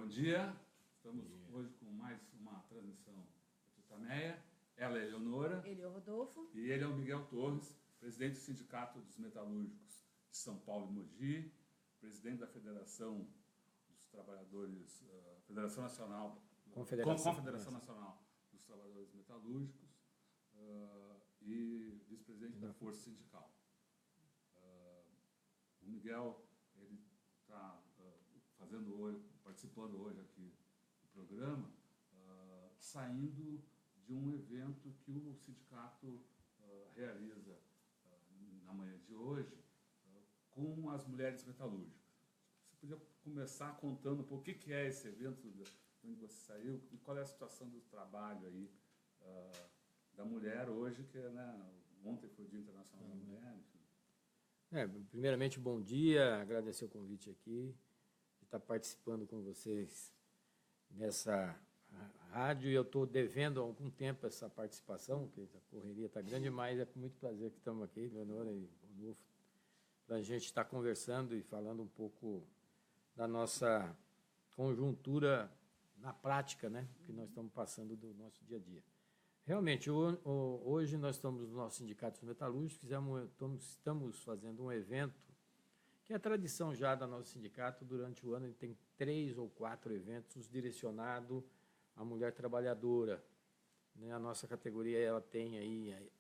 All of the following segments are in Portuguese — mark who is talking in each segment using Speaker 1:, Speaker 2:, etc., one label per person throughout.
Speaker 1: Bom dia, estamos hoje com mais uma transmissão da Tutameia. Ela é Eleonora.
Speaker 2: Ele é o Rodolfo.
Speaker 1: E ele é o Miguel Torres, presidente do Sindicato dos Metalúrgicos de São Paulo e Mogi, presidente da Federação dos Trabalhadores, Federação Nacional, Confederação Nacional dos Trabalhadores Metalúrgicos e vice-presidente da Força Sindical. O Miguel, ele está participando hoje aqui do programa, saindo de um evento que o sindicato realiza na manhã de hoje com as mulheres metalúrgicas. Você podia começar contando um pouco o que é esse evento, de onde você saiu, e qual é a situação do trabalho aí da mulher hoje, que ontem foi o Dia Internacional da Mulher, enfim.
Speaker 3: Primeiramente, bom dia, agradecer o convite aqui, de estar participando com vocês nessa rádio. Eu estou devendo há algum tempo essa participação, porque a correria está grande, mas é com muito prazer que estamos aqui, Leonora e Rodolfo, para a gente estar conversando e falando um pouco da nossa conjuntura na prática, né, que nós estamos passando do nosso dia a dia. Realmente, hoje nós estamos no nosso sindicato metalúrgico, estamos fazendo um evento que é tradição já da nosso sindicato. Durante o ano ele tem 3 ou 4 eventos direcionados à mulher trabalhadora, né? A nossa categoria ela tem aí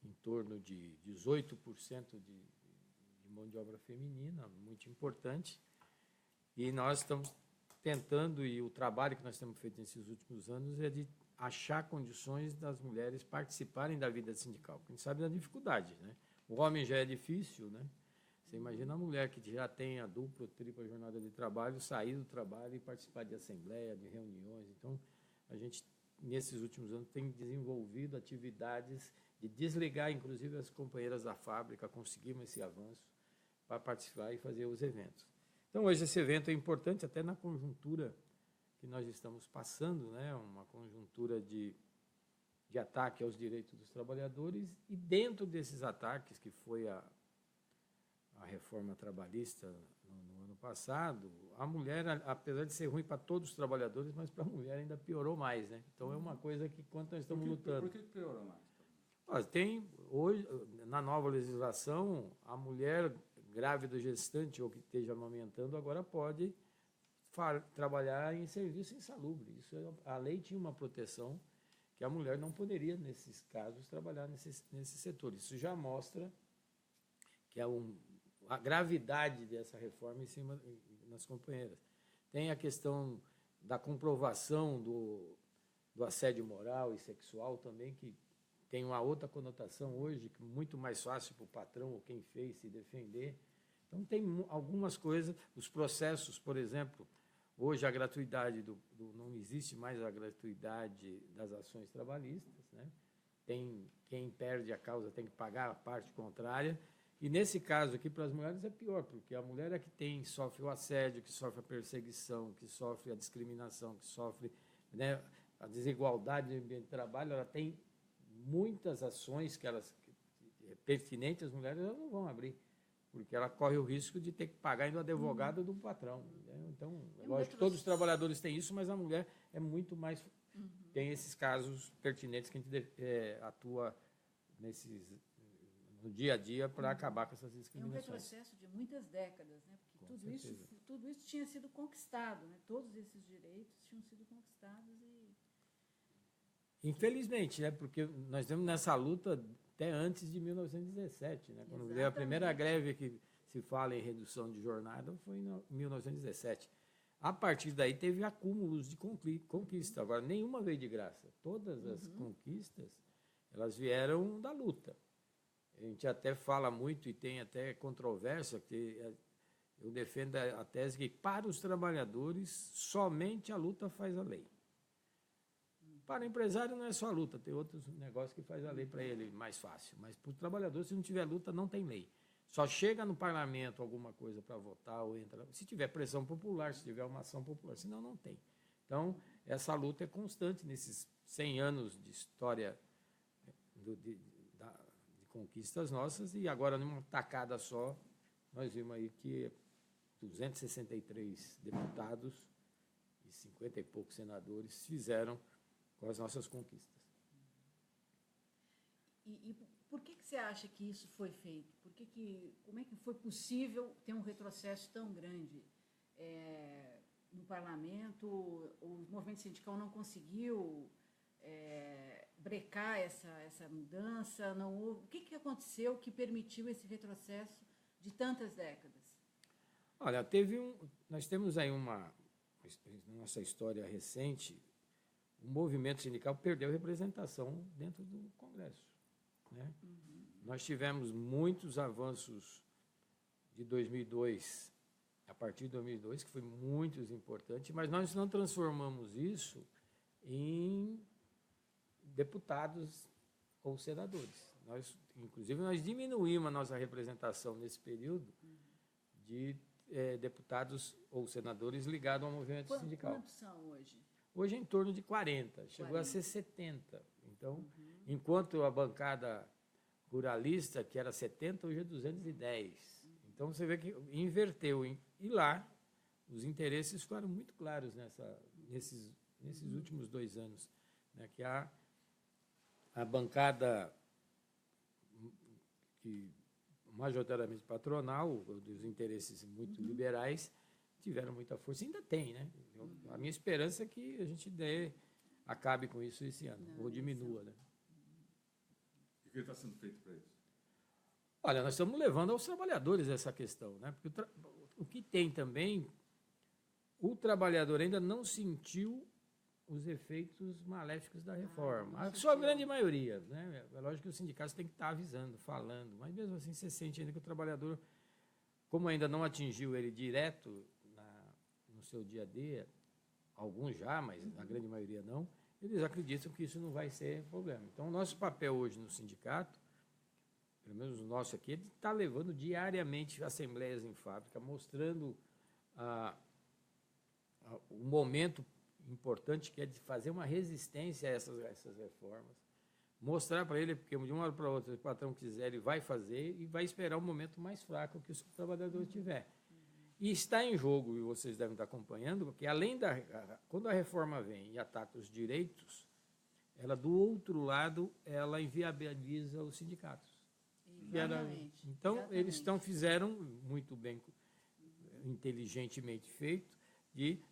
Speaker 3: em torno de 18% de mão de obra feminina, muito importante, e nós estamos tentando, e o trabalho que nós temos feito nesses últimos anos é de achar condições das mulheres participarem da vida sindical, porque a gente sabe da dificuldade, né? O homem já é difícil, né? Você imagina a mulher que já tem a dupla ou tripla jornada de trabalho, sair do trabalho e participar de assembleia, de reuniões. Então, a gente, nesses últimos anos, tem desenvolvido atividades de desligar, inclusive, as companheiras da fábrica, conseguimos esse avanço para participar e fazer os eventos. Então, hoje esse evento é importante até na conjuntura que nós estamos passando, né, uma conjuntura de ataque aos direitos dos trabalhadores, e dentro desses ataques, que foi a reforma trabalhista no ano passado, a mulher, apesar de ser ruim para todos os trabalhadores, mas para a mulher ainda piorou mais, né? Então é uma coisa que, enquanto nós estamos lutando...
Speaker 1: Por que piorou mais?
Speaker 3: Hoje, na nova legislação, a mulher grávida, gestante ou que esteja amamentando agora pode trabalhar em serviço insalubre. A lei tinha uma proteção que a mulher não poderia, nesses casos, trabalhar nesse setor. Isso já mostra que a gravidade dessa reforma em cima nas companheiras. Tem a questão da comprovação do assédio moral e sexual também, que tem uma outra conotação hoje, que é muito mais fácil para o patrão ou quem fez se defender. Então, tem algumas coisas, os processos, por exemplo, hoje a gratuidade não existe mais a gratuidade das ações trabalhistas, né? Quem perde a causa tem que pagar a parte contrária. E nesse caso aqui, para as mulheres é pior, porque a mulher é que sofre o assédio, que sofre a perseguição, que sofre a discriminação, que sofre, né, a desigualdade no ambiente de trabalho. Ela tem muitas ações que pertinentes às mulheres, elas não vão abrir, porque ela corre o risco de ter que pagar ainda o advogado do patrão. Né? Então, lógico que todos os trabalhadores têm isso, mas a mulher é muito mais... Tem esses casos pertinentes que a gente atua no dia a dia para acabar com essas discriminações.
Speaker 2: É um retrocesso de muitas décadas, né? Porque tudo isso tinha sido conquistado, né? Todos esses direitos tinham sido conquistados e...
Speaker 3: Infelizmente, né? Porque nós temos nessa luta até antes de 1917, né? Quando veio a primeira greve que se fala em redução de jornada foi em 1917. A partir daí teve acúmulos de conquista. Agora, nenhuma veio de graça. Todas as conquistas, elas vieram da luta. A gente até fala muito e tem até controvérsia, que eu defendo a tese que, para os trabalhadores, somente a luta faz a lei. Para o empresário não é só a luta, tem outros negócios que faz a lei para ele mais fácil. Mas para o trabalhador, se não tiver luta, não tem lei. Só chega no parlamento alguma coisa para votar ou entra... Se tiver pressão popular, se tiver uma ação popular, senão não tem. Então, essa luta é constante nesses 100 anos de história de conquistas nossas, e agora, numa tacada só, nós vimos aí que 263 deputados de 50 e poucos senadores fizeram com as nossas conquistas.
Speaker 2: E por que você acha que isso foi feito? Como é que foi possível ter um retrocesso tão grande no parlamento? O movimento sindical não conseguiu brecar essa mudança? Não houve. O que aconteceu que permitiu esse retrocesso de tantas décadas?
Speaker 3: Olha, nós temos aí na nossa história recente, o movimento sindical perdeu representação dentro do Congresso, né? Nós tivemos muitos avanços de 2002, a partir de 2002, que foi muito importante, mas nós não transformamos isso em deputados ou senadores. Inclusive, nós diminuímos a nossa representação nesse período de deputados ou senadores ligados ao movimento sindical.
Speaker 2: Quantos são hoje?
Speaker 3: Hoje é em torno de 40, chegou a ser 70. Então, enquanto a bancada ruralista, que era 70, hoje é 210. Então, você vê que inverteu. E lá, os interesses ficaram muito claros nesses últimos 2 anos, né, que a bancada que majoritariamente patronal, dos interesses muito liberais, tiveram muita força. Ainda tem, né? A minha esperança é que a gente acabe com isso esse ano, ou diminua, né?
Speaker 1: E o que está sendo feito para isso?
Speaker 3: Olha, nós estamos levando aos trabalhadores essa questão, né? Porque o que tem também, o trabalhador ainda não sentiu os efeitos maléficos da reforma. A sua grande maioria, né? É lógico que os sindicatos têm que estar avisando, falando, mas mesmo assim você sente ainda que o trabalhador, como ainda não atingiu ele direto no seu dia a dia, alguns já, mas a grande maioria não, eles acreditam que isso não vai ser problema. Então, o nosso papel hoje no sindicato, pelo menos o nosso aqui, ele está levando diariamente assembleias em fábrica, mostrando o momento importante que é de fazer uma resistência a essas reformas, mostrar para ele, porque de uma hora para outra, se o patrão quiser, ele vai fazer e vai esperar o momento mais fraco que o trabalhador tiver. E está em jogo, e vocês devem estar acompanhando, porque quando a reforma vem e ataca os direitos, ela, do outro lado, ela inviabiliza os sindicatos. Então, eles fizeram muito bem, inteligentemente feito, de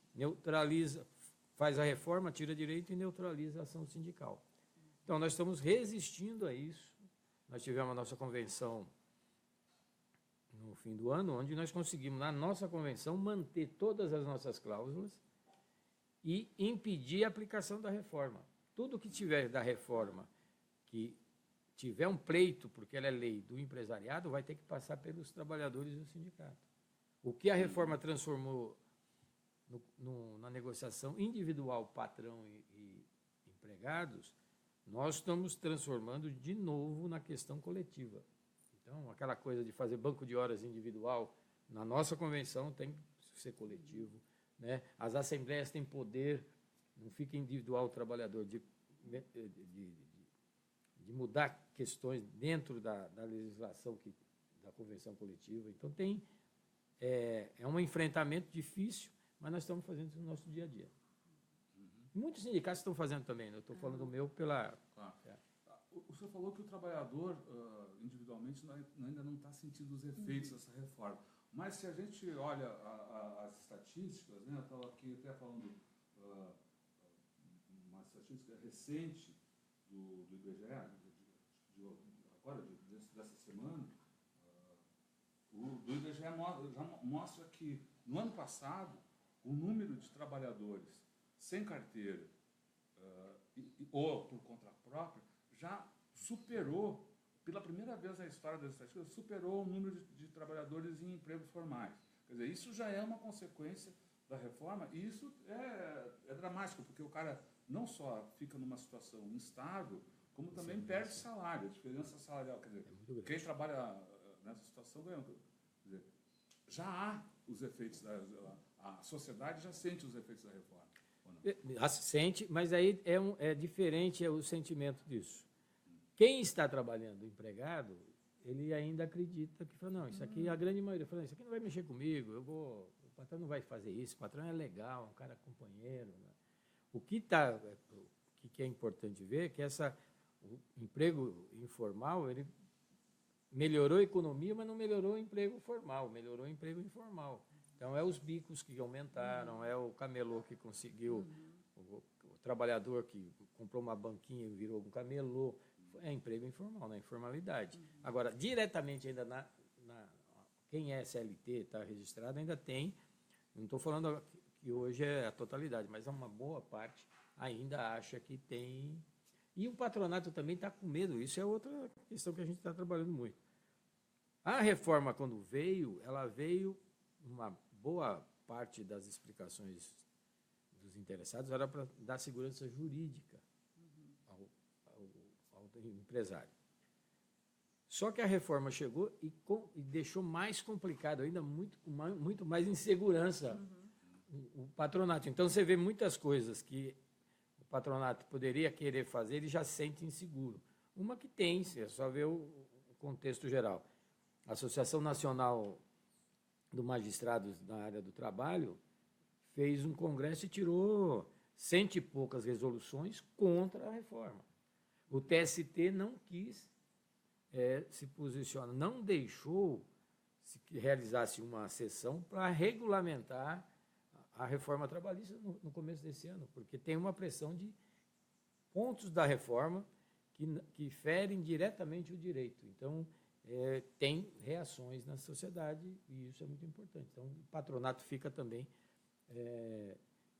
Speaker 3: faz a reforma, tira direito e neutraliza a ação sindical. Então, nós estamos resistindo a isso. Nós tivemos a nossa convenção no fim do ano, onde nós conseguimos, na nossa convenção, manter todas as nossas cláusulas e impedir a aplicação da reforma. Tudo que tiver da reforma, que tiver um pleito, porque ela é lei do empresariado, vai ter que passar pelos trabalhadores do sindicato. O que a reforma transformou na negociação individual patrão e empregados, nós estamos transformando de novo na questão coletiva. Então, aquela coisa de fazer banco de horas individual, na nossa convenção tem que ser coletivo, né? As assembleias têm poder, não fica individual o trabalhador, de mudar questões dentro da legislação da convenção coletiva. Então, é um enfrentamento difícil, mas nós estamos fazendo isso no nosso dia a dia. Muitos sindicatos estão fazendo também, né? Eu estou falando do meu pela...
Speaker 1: Claro. O senhor falou que o trabalhador, individualmente, ainda não está sentindo os efeitos dessa reforma. Mas se a gente olha as estatísticas, né? Eu estava aqui até falando uma estatística recente do IBGE, agora, dessa semana, do IBGE já mostra que, no ano passado, o número de trabalhadores sem carteira ou por conta própria já superou, pela primeira vez na história das estatísticas, superou o número de trabalhadores em empregos formais. Quer dizer, isso já é uma consequência da reforma e isso é dramático, porque o cara não só fica numa situação instável, como também perde salário, a diferença salarial. Quer dizer, quem trabalha nessa situação ganha. Quer dizer, já há os efeitos, a sociedade já sente os efeitos da reforma.
Speaker 3: Sente, mas aí é diferente o sentimento disso. Quem está trabalhando empregado, ele ainda acredita que, não, isso aqui, a grande maioria, fala, isso aqui não vai mexer comigo, eu patrão não vai fazer isso, o patrão é legal, é um cara companheiro. Né? O que é importante ver é que o emprego informal, ele melhorou a economia, mas não melhorou o emprego formal, melhorou o emprego informal. Então, é os bicos que aumentaram, é o camelô que conseguiu, o trabalhador que comprou uma banquinha e virou um camelô. É emprego informal, na informalidade. Agora, diretamente ainda quem é CLT, está registrado, ainda tem, não estou falando que hoje é a totalidade, mas uma boa parte ainda acha que tem. E o patronato também está com medo, isso é outra questão que a gente está trabalhando muito. A reforma, quando veio, ela veio, uma boa parte das explicações dos interessados era para dar segurança jurídica ao empresário. Só que a reforma chegou e deixou mais complicado, ainda muito mais insegurança o patronato. Então, você vê muitas coisas que o patronato poderia querer fazer, ele já se sente inseguro. Uma que tem, é só ver o contexto geral. A Associação Nacional dos Magistrados na área do trabalho fez um congresso e tirou 100 e poucas resoluções contra a reforma. O TST não quis se posicionar, não deixou que realizasse uma sessão para regulamentar a reforma trabalhista no começo desse ano, porque tem uma pressão de pontos da reforma que ferem diretamente o direito. Então, tem reações na sociedade e isso é muito importante. Então, o patronato fica também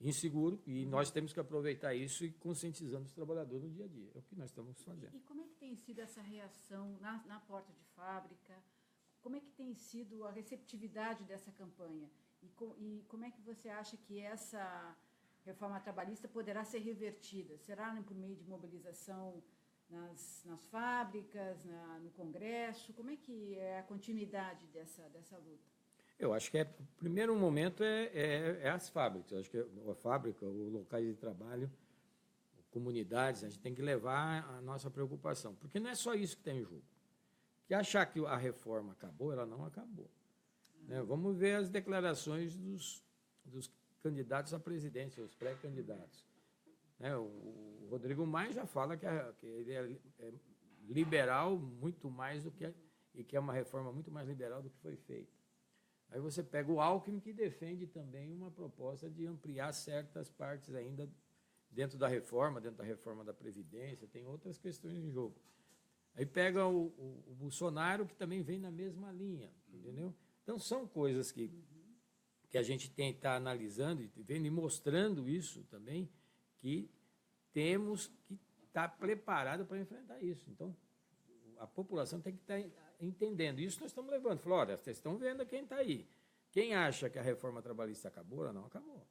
Speaker 3: inseguro e nós temos que aproveitar isso e conscientizando os trabalhadores no dia a dia. É o que nós estamos fazendo.
Speaker 2: E como é que tem sido essa reação na porta de fábrica? Como é que tem sido a receptividade dessa campanha? E como é que você acha que essa reforma trabalhista poderá ser revertida? Será por meio de mobilização nas fábricas, no Congresso? Como é que é a continuidade dessa luta?
Speaker 3: Eu acho que o primeiro momento é as fábricas. Eu acho que a fábrica, os locais de trabalho, comunidades, a gente tem que levar a nossa preocupação. Porque não é só isso que tem em jogo. Que achar que a reforma acabou, ela não acabou. Né? Vamos ver as declarações dos candidatos à presidência, os pré-candidatos. Né? O Rodrigo Maia já fala que ele é liberal muito mais do que... e que é uma reforma muito mais liberal do que foi feita. Aí você pega o Alckmin, que defende também uma proposta de ampliar certas partes ainda dentro da reforma da Previdência, tem outras questões em jogo. Aí pega o Bolsonaro, que também vem na mesma linha, entendeu? Então, são coisas que a gente tem que estar analisando e vendo e mostrando isso também, que temos que estar preparado para enfrentar isso. Então, a população tem que estar entendendo. Isso nós estamos levando. Falou, olha, vocês estão vendo quem está aí. Quem acha que a reforma trabalhista acabou, ela não acabou.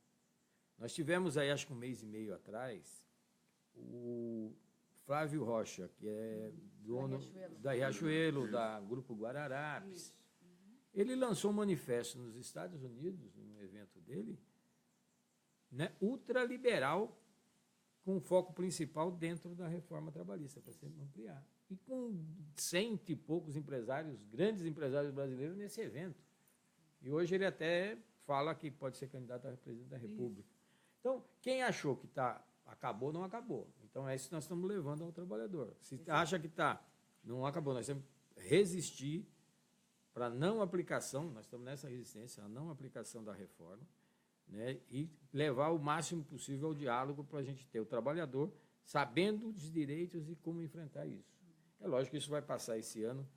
Speaker 3: Nós tivemos aí, acho que um mês e meio atrás, o Flávio Rocha, que é dono da Riachuelo, da Grupo Guararapes. Ele lançou um manifesto nos Estados Unidos, num evento dele, né, ultraliberal, com foco principal dentro da reforma trabalhista, para se ampliar. E com 100 e poucos empresários, grandes empresários brasileiros, nesse evento. E hoje ele até fala que pode ser candidato a presidente da República. Então, quem achou que acabou, não acabou. Então, é isso que nós estamos levando ao trabalhador. Se acha que não acabou, nós temos que resistir para a não aplicação, nós estamos nessa resistência, a não aplicação da reforma, né, e levar o máximo possível ao diálogo para a gente ter o trabalhador sabendo dos direitos e como enfrentar isso. É lógico que isso vai passar esse ano,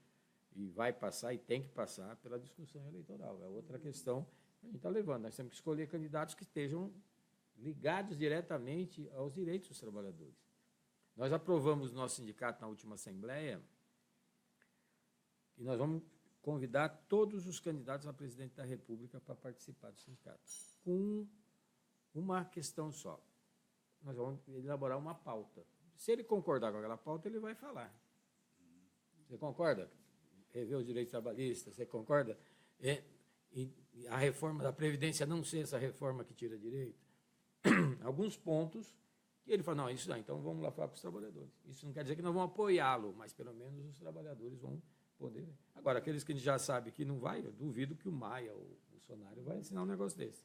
Speaker 3: e vai passar, e tem que passar pela discussão eleitoral. É outra questão que a gente está levando. Nós temos que escolher candidatos que estejam ligados diretamente aos direitos dos trabalhadores. Nós aprovamos no nosso sindicato na última Assembleia, e nós vamos convidar todos os candidatos a presidente da República para participar do sindicato, com uma questão só. Nós vamos elaborar uma pauta. Se ele concordar com aquela pauta, ele vai falar. Você concorda? Rever os direitos trabalhistas, você concorda? E a reforma da Previdência não ser essa reforma que tira direito? Alguns pontos que ele fala, não, isso dá, então vamos lá falar com os trabalhadores. Isso não quer dizer que nós vamos apoiá-lo, mas pelo menos os trabalhadores vão poder. Agora, aqueles que a gente já sabe que não vai, eu duvido que o Maia ou o Bolsonaro vai ensinar um negócio desse.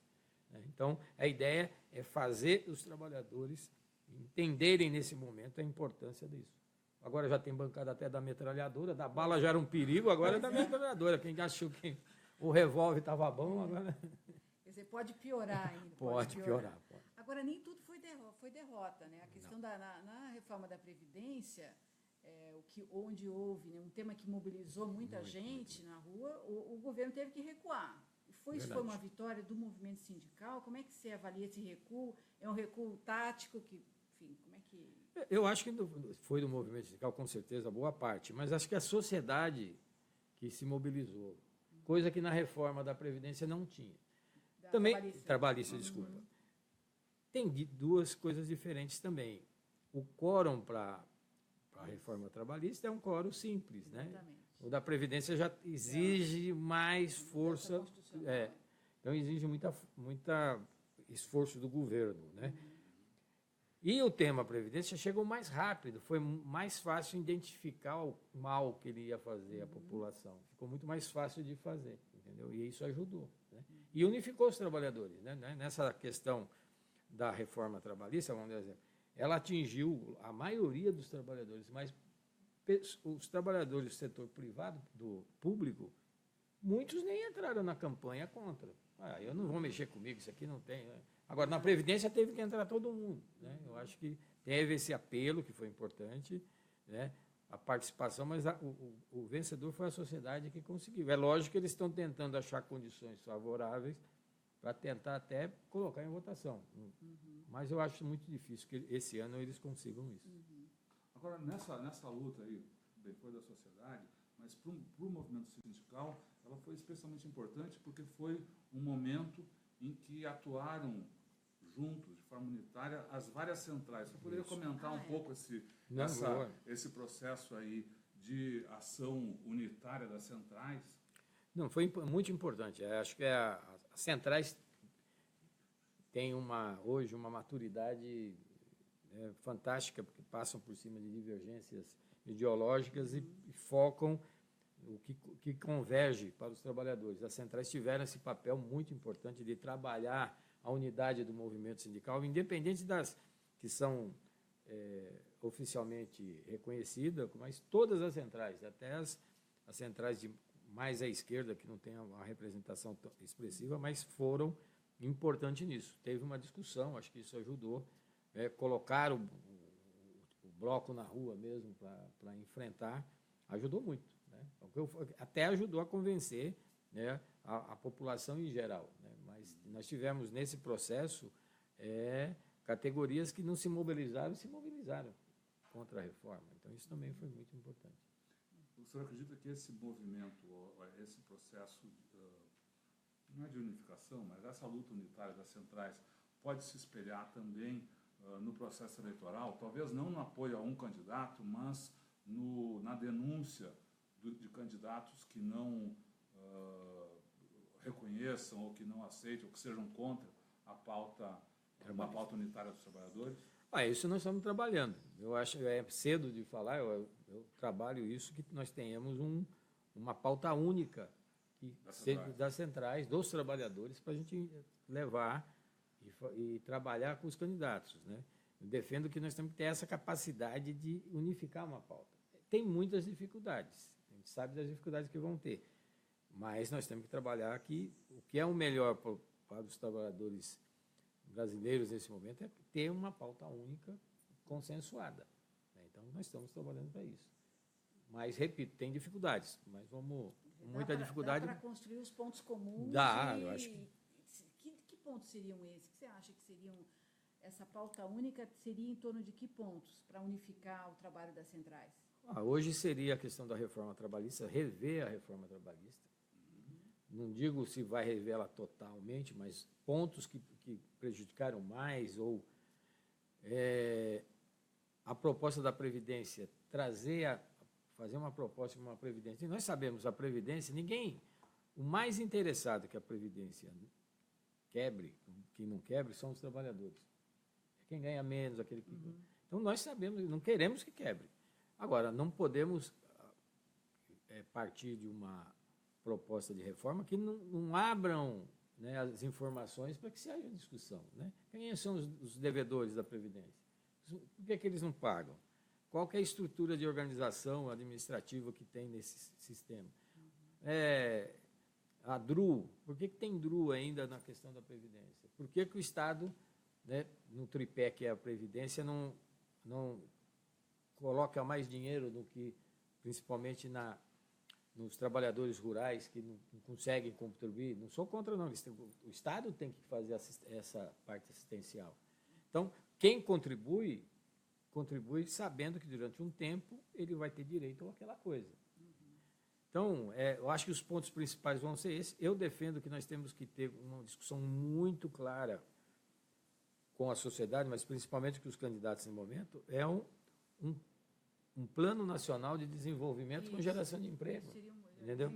Speaker 3: Né? Então, a ideia é fazer os trabalhadores entenderem nesse momento a importância disso. Agora já tem bancada até da metralhadora, da bala já era um perigo, agora é da metralhadora. Quem achou que o revólver estava bom, agora...
Speaker 2: Quer dizer, pode piorar ainda.
Speaker 3: Pode piorar. Pode.
Speaker 2: Agora, nem tudo foi derrota, né? A questão na reforma da Previdência, onde houve, né, um tema que mobilizou muita gente na rua, o governo teve que recuar. Isso foi uma vitória do movimento sindical? Como é que você avalia esse recuo? É um recuo tático? Enfim, como é que...
Speaker 3: Eu acho que foi do movimento sindical, com certeza, boa parte, mas acho que a sociedade que se mobilizou, coisa que na reforma da Previdência não tinha. Também, trabalhista, desculpa. Tem duas coisas diferentes também. O quórum para a reforma trabalhista é um quórum simples, né?
Speaker 2: Exatamente.
Speaker 3: O da Previdência já exige mais força, então exige muita esforço do governo, né? E o tema Previdência chegou mais rápido, foi mais fácil identificar o mal que ele ia fazer à população. Ficou muito mais fácil de fazer, entendeu? E isso ajudou, né? E unificou os trabalhadores, né? Nessa questão da reforma trabalhista, vamos dar um exemplo, ela atingiu a maioria dos trabalhadores, mas os trabalhadores do setor privado, do público, muitos nem entraram na campanha contra. Eu não vou mexer comigo, isso aqui não tem... Né? Agora, na Previdência teve que entrar todo mundo, né? Eu acho que teve esse apelo, que foi importante, né? A participação, mas o vencedor foi a sociedade que conseguiu. É lógico que eles estão tentando achar condições favoráveis para tentar até colocar em votação. Mas eu acho muito difícil que esse ano eles consigam isso.
Speaker 1: Agora, nessa luta aí, depois da sociedade, mas para o movimento sindical, ela foi especialmente importante porque foi um momento em que atuaram juntos, de forma unitária, as várias centrais. Você poderia comentar um pouco esse processo aí de ação unitária das centrais?
Speaker 3: Não, foi muito importante. Acho que as centrais têm hoje uma maturidade fantástica, porque passam por cima de divergências ideológicas e focam o que converge para os trabalhadores. As centrais tiveram esse papel muito importante de trabalhar a unidade do movimento sindical, independente das que são oficialmente reconhecidas, mas todas as centrais, até as centrais mais à esquerda, que não têm uma representação tão expressiva, mas foram importantes nisso. Teve uma discussão, acho que isso ajudou, colocar o bloco na rua mesmo para enfrentar, ajudou muito. Até ajudou a convencer, né, a população em geral, né? Mas nós tivemos nesse processo categorias que não se mobilizaram contra a reforma. Então isso também foi muito importante.
Speaker 1: O senhor acredita que esse movimento, esse processo, não é de unificação, mas essa luta unitária das centrais pode se espelhar também no processo eleitoral, talvez não no apoio a um candidato, mas na denúncia de candidatos que não reconheçam ou que não aceitem ou que sejam contra uma pauta unitária dos trabalhadores?
Speaker 3: Isso nós estamos trabalhando. Eu acho que é cedo de falar, eu trabalho isso, que nós tenhamos uma pauta única das centrais, dos trabalhadores, para a gente levar e trabalhar com os candidatos, né? Eu defendo que nós temos que ter essa capacidade de unificar uma pauta. Tem muitas dificuldades, a gente sabe das dificuldades que vão ter, mas nós temos que trabalhar aqui. O que é o melhor para os trabalhadores brasileiros nesse momento é ter uma pauta única consensuada, né? Então, nós estamos trabalhando para isso. Mas, repito, tem dificuldades, mas muita dificuldade.
Speaker 2: Dá para construir os pontos comuns?
Speaker 3: Eu acho que...
Speaker 2: Que pontos seriam esses? O que você acha que seriam... Essa pauta única seria em torno de que pontos para unificar o trabalho das centrais?
Speaker 3: Hoje seria a questão da reforma trabalhista, rever a reforma trabalhista. Não digo se vai rever ela totalmente, mas pontos que prejudicaram mais, ou a proposta da Previdência, fazer uma proposta de uma Previdência. E nós sabemos, a Previdência, o mais interessado que a Previdência quebre, que não quebre, são os trabalhadores. Quem ganha menos, aquele que... Então, nós sabemos, não queremos que quebre. Agora, não podemos partir de uma proposta de reforma que não abram, né, as informações para que se haja discussão, né? Quem são os devedores da Previdência? Por que eles não pagam? Qual que é a estrutura de organização administrativa que tem nesse sistema? A DRU, por que tem DRU ainda na questão da Previdência? Por que o Estado, né, no tripé que é a Previdência, não coloca mais dinheiro do que, principalmente nos trabalhadores rurais que não conseguem contribuir? Não sou contra, não. O Estado tem que fazer essa parte assistencial. Então, quem contribui sabendo que durante um tempo ele vai ter direito àquela coisa. Então, eu acho que os pontos principais vão ser esses. Eu defendo que nós temos que ter uma discussão muito clara com a sociedade, mas principalmente com os candidatos no momento, um plano nacional de desenvolvimento com geração de emprego. Entendeu?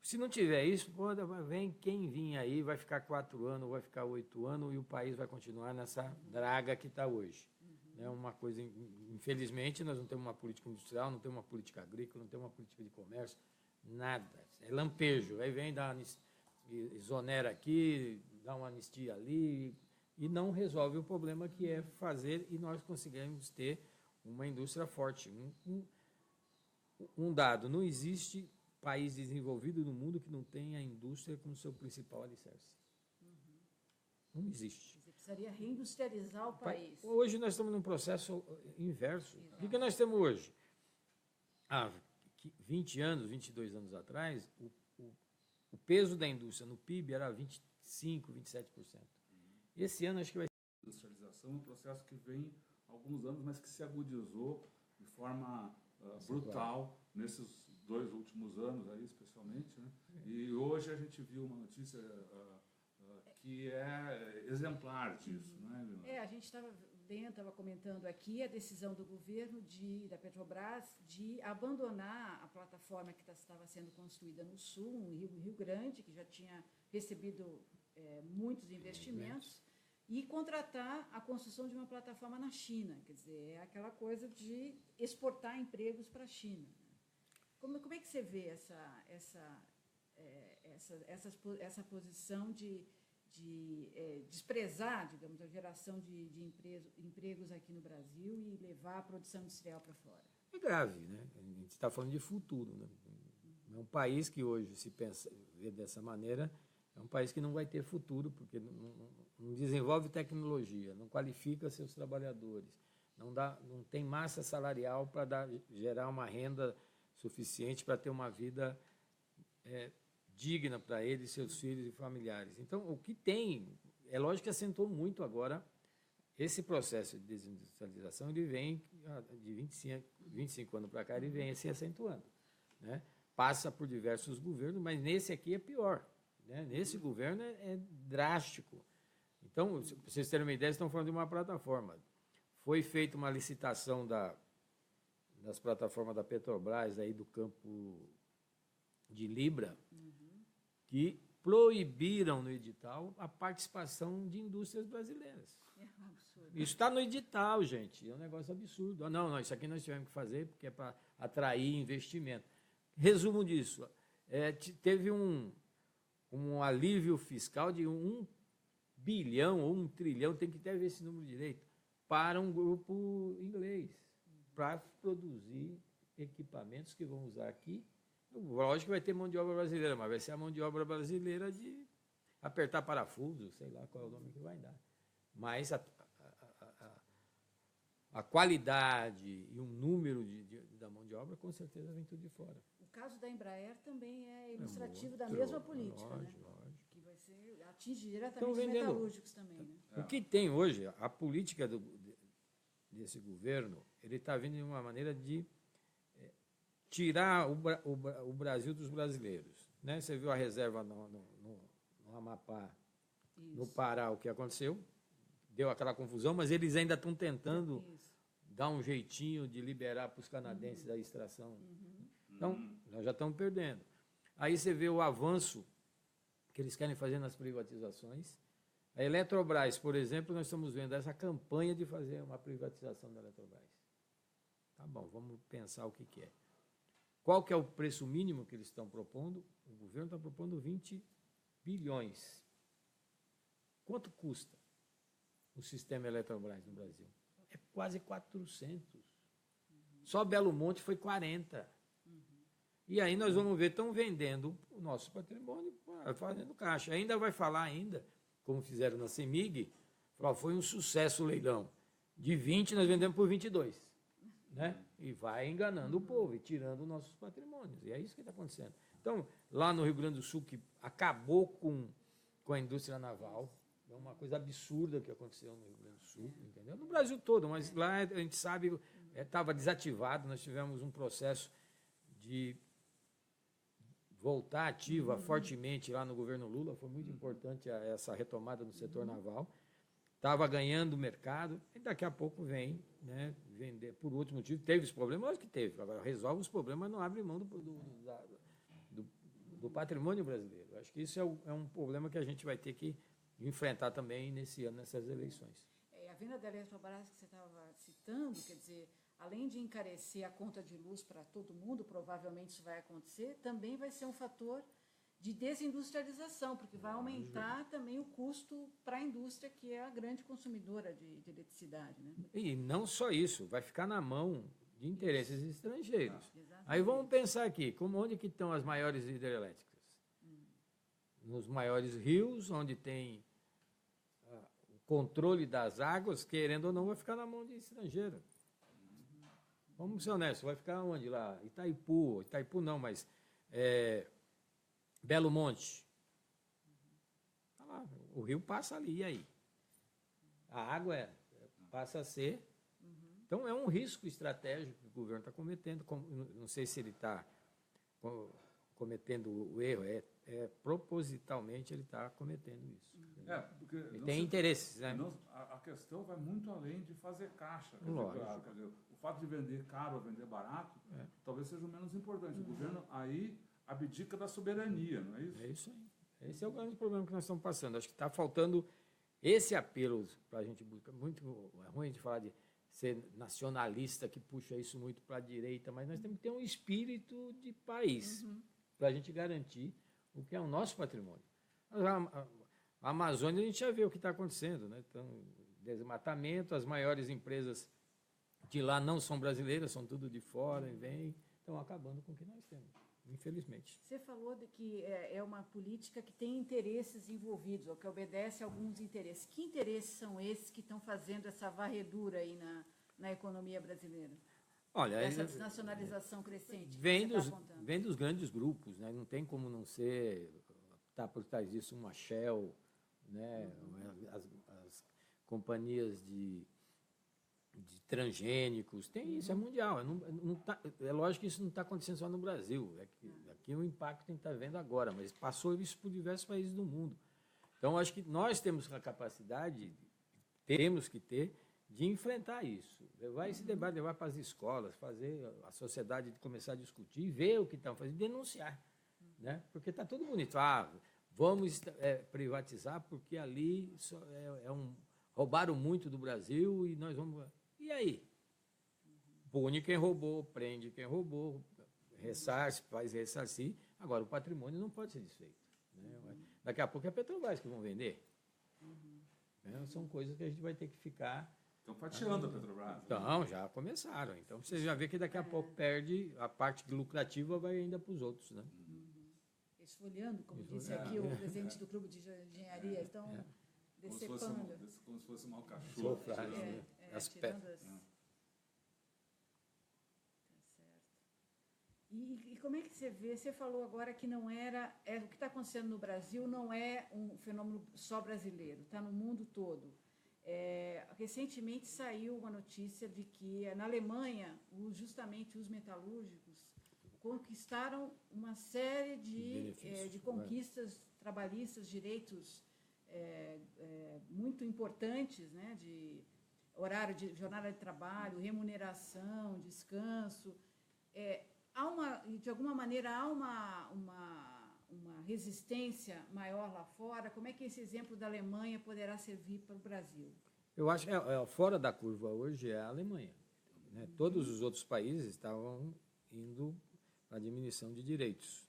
Speaker 3: Se não tiver isso, vem quem vir aí, vai ficar 4 anos, vai ficar 8 anos, e o país vai continuar nessa draga que está hoje. É uma coisa, infelizmente, nós não temos uma política industrial, não temos uma política agrícola, não temos uma política de comércio, nada. É lampejo. Aí vem, exonera aqui, dá uma anistia ali, e não resolve o problema que é fazer, e nós conseguimos ter uma indústria forte. Um dado, não existe país desenvolvido no mundo que não tenha a indústria como seu principal alicerce. Não existe.
Speaker 2: Você precisaria reindustrializar o país.
Speaker 3: Hoje nós estamos num processo inverso. Exato. O que nós temos hoje? Há 20 anos, 22 anos atrás, o peso da indústria no PIB era 25%, 27%. Esse ano acho que vai ser...
Speaker 1: Industrialização é um processo que vem há alguns anos, mas que se agudizou de forma brutal nesses 2 últimos anos, aí, especialmente. Né? E hoje a gente viu uma notícia que é exemplar disso. Né?
Speaker 2: A gente estava comentando aqui a decisão do governo da Petrobras de abandonar a plataforma que estava sendo construída no Sul, no Rio Grande, que já tinha recebido muitos investimentos, e contratar a construção de uma plataforma na China. Quer dizer, é aquela coisa de exportar empregos para a China. Como é que você vê essa posição de desprezar, digamos, a geração de empregos aqui no Brasil e levar a produção industrial para fora?
Speaker 3: É grave, né? A gente está falando de futuro, né? É um país que hoje se vê dessa maneira, é um país que não vai ter futuro, porque não desenvolve tecnologia, não qualifica seus trabalhadores, não tem massa salarial para gerar uma renda suficiente para ter uma vida digna para ele, seus filhos e familiares. Então, o que tem, é lógico que acentuou muito agora, esse processo de desindustrialização, ele vem de 25 anos para cá, ele vem se acentuando. Né? Passa por diversos governos, mas nesse aqui é pior. Né? Nesse governo é drástico. Então, para vocês terem uma ideia, estão falando de uma plataforma. Foi feita uma licitação das plataformas da Petrobras, aí do campo de Libra, que proibiram no edital a participação de indústrias brasileiras.
Speaker 2: É um absurdo.
Speaker 3: Isso está no edital, gente. É um negócio absurdo. Não, isso aqui nós tivemos que fazer porque é para atrair investimento. Resumo disso. Teve um alívio fiscal de 1 bilhão ou 1 trilhão, tem que até ver esse número direito, para um grupo inglês, para produzir equipamentos que vão usar aqui. Lógico que vai ter mão de obra brasileira, mas vai ser a mão de obra brasileira de apertar parafuso, sei lá qual é o nome que vai dar. Mas a qualidade e o número da mão de obra, com certeza, vem tudo de fora.
Speaker 2: O caso da Embraer também é ilustrativo da mesma política,
Speaker 3: lógico,
Speaker 2: né?
Speaker 3: Lógico.
Speaker 2: Que vai atinge diretamente os metalúrgicos também. Né?
Speaker 3: O que tem hoje, a política desse governo, ele está vindo de uma maneira de tirar o Brasil dos brasileiros. Né? Você viu a reserva no Amapá, isso. No Pará, o que aconteceu? Deu aquela confusão, mas eles ainda estão tentando dar um jeitinho de liberar para os canadenses a extração. Então, nós já estamos perdendo. Aí você vê o avanço que eles querem fazer nas privatizações. A Eletrobras, por exemplo, nós estamos vendo essa campanha de fazer uma privatização da Eletrobras. Tá bom, vamos pensar o que é. qual que é o preço mínimo que eles estão propondo? O governo está propondo 20 bilhões. Quanto custa o sistema Eletrobras no Brasil? É quase 400. Só Belo Monte foi 40. E aí nós vamos ver, estão vendendo o nosso patrimônio, fazendo caixa. Ainda vai falar ainda, como fizeram na CEMIG, foi um sucesso o leilão. De 20 nós vendemos por 22. Né? E vai enganando o povo e tirando nossos patrimônios. E é isso que está acontecendo. Então, lá no Rio Grande do Sul, que acabou com a indústria naval, é uma coisa absurda que aconteceu no Rio Grande do Sul, entendeu? No Brasil todo, mas lá a gente sabe, estava desativado, nós tivemos um processo de voltar ativa fortemente lá no governo Lula, foi muito importante essa retomada no setor naval. Estava ganhando o mercado, e daqui a pouco vem, né, vender. Por outro motivo, teve os problemas, lógico que teve. Agora, resolve os problemas, não abre mão do patrimônio brasileiro. Acho que isso é um problema que a gente vai ter que enfrentar também nesse ano, nessas eleições.
Speaker 2: A venda da Eletrobras que você estava citando, quer dizer, além de encarecer a conta de luz para todo mundo, provavelmente isso vai acontecer, também vai ser um fator de desindustrialização, porque vai aumentar também o custo para a indústria, que é a grande consumidora de eletricidade. Né?
Speaker 3: E não só isso, vai ficar na mão de interesses estrangeiros. Aí vamos pensar aqui, onde que estão as maiores hidrelétricas? Nos maiores rios, onde tem o controle das águas, querendo ou não, vai ficar na mão de estrangeiro. Vamos ser honestos, vai ficar onde lá? Itaipu não, mas Belo Monte. Tá lá, o rio passa ali, e aí? A água passa a ser. Então, é um risco estratégico que o governo está cometendo. Não sei se ele está cometendo o erro, propositalmente ele está cometendo isso.
Speaker 1: Porque
Speaker 3: ele tem interesses. Né?
Speaker 1: A questão vai muito além de fazer caixa.
Speaker 3: Lógico.
Speaker 1: Quer dizer, o fato de vender caro ou vender barato talvez seja o menos importante. O governo aí abdica da soberania, não é isso?
Speaker 3: É isso aí. Esse é o grande problema que nós estamos passando. Acho que está faltando esse apelo para a gente buscar. Muito ruim a gente falar de ser nacionalista, que puxa isso muito para a direita, mas nós temos que ter um espírito de país para a gente garantir o que é o nosso patrimônio. A Amazônia, a gente já vê o que está acontecendo, né? Então, desmatamento, as maiores empresas de lá não são brasileiras, são tudo de fora e vêm, estão acabando com o que nós temos, infelizmente.
Speaker 2: Você falou de que é uma política que tem interesses envolvidos, ou que obedece a alguns interesses. Que interesses são esses que estão fazendo essa varredura aí na economia brasileira?
Speaker 3: Olha,
Speaker 2: essa desnacionalização crescente.
Speaker 3: Vem dos grandes grupos, né? Não tem como não ser, tá por trás disso uma Shell, né? As companhias de transgênicos, isso é mundial. É lógico que isso não está acontecendo só no Brasil. Aqui o impacto tem que estar vendo agora, mas passou isso por diversos países do mundo. Então, acho que nós temos a capacidade, temos que ter, de enfrentar isso. Levar esse debate, levar para as escolas, fazer a sociedade começar a discutir, ver o que estão fazendo, denunciar. Né? Porque está tudo bonito. Vamos privatizar porque ali roubaram muito do Brasil e nós vamos... E aí? Pune quem roubou, prende quem roubou, ressarce, faz ressarcir. Agora, o patrimônio não pode ser desfeito. Né? Daqui a pouco é a Petrobras que vão vender. São coisas que a gente vai ter que ficar...
Speaker 1: Estão fatiando a Petrobras.
Speaker 3: Então, já começaram. Então, você já vê que daqui a pouco perde, a parte lucrativa vai ainda para os outros. Né?
Speaker 2: Esfolhando, como disse aqui o presidente do Clube de Engenharia, estão decepando.
Speaker 1: Como se fosse um mau cachorro.
Speaker 3: As pedras.
Speaker 2: Tá certo. E como é que você vê? Você falou agora que não era... o que está acontecendo no Brasil não é um fenômeno só brasileiro, está no mundo todo. Recentemente saiu uma notícia de que na Alemanha, justamente os metalúrgicos conquistaram uma série de conquistas trabalhistas, direitos muito importantes, né, de horário de jornada de trabalho, remuneração, descanso. De alguma maneira há uma resistência maior lá fora. Como é que esse exemplo da Alemanha poderá servir para o Brasil?
Speaker 3: Eu acho que fora da curva hoje é a Alemanha. Né? Todos os outros países estavam indo para a diminuição de direitos.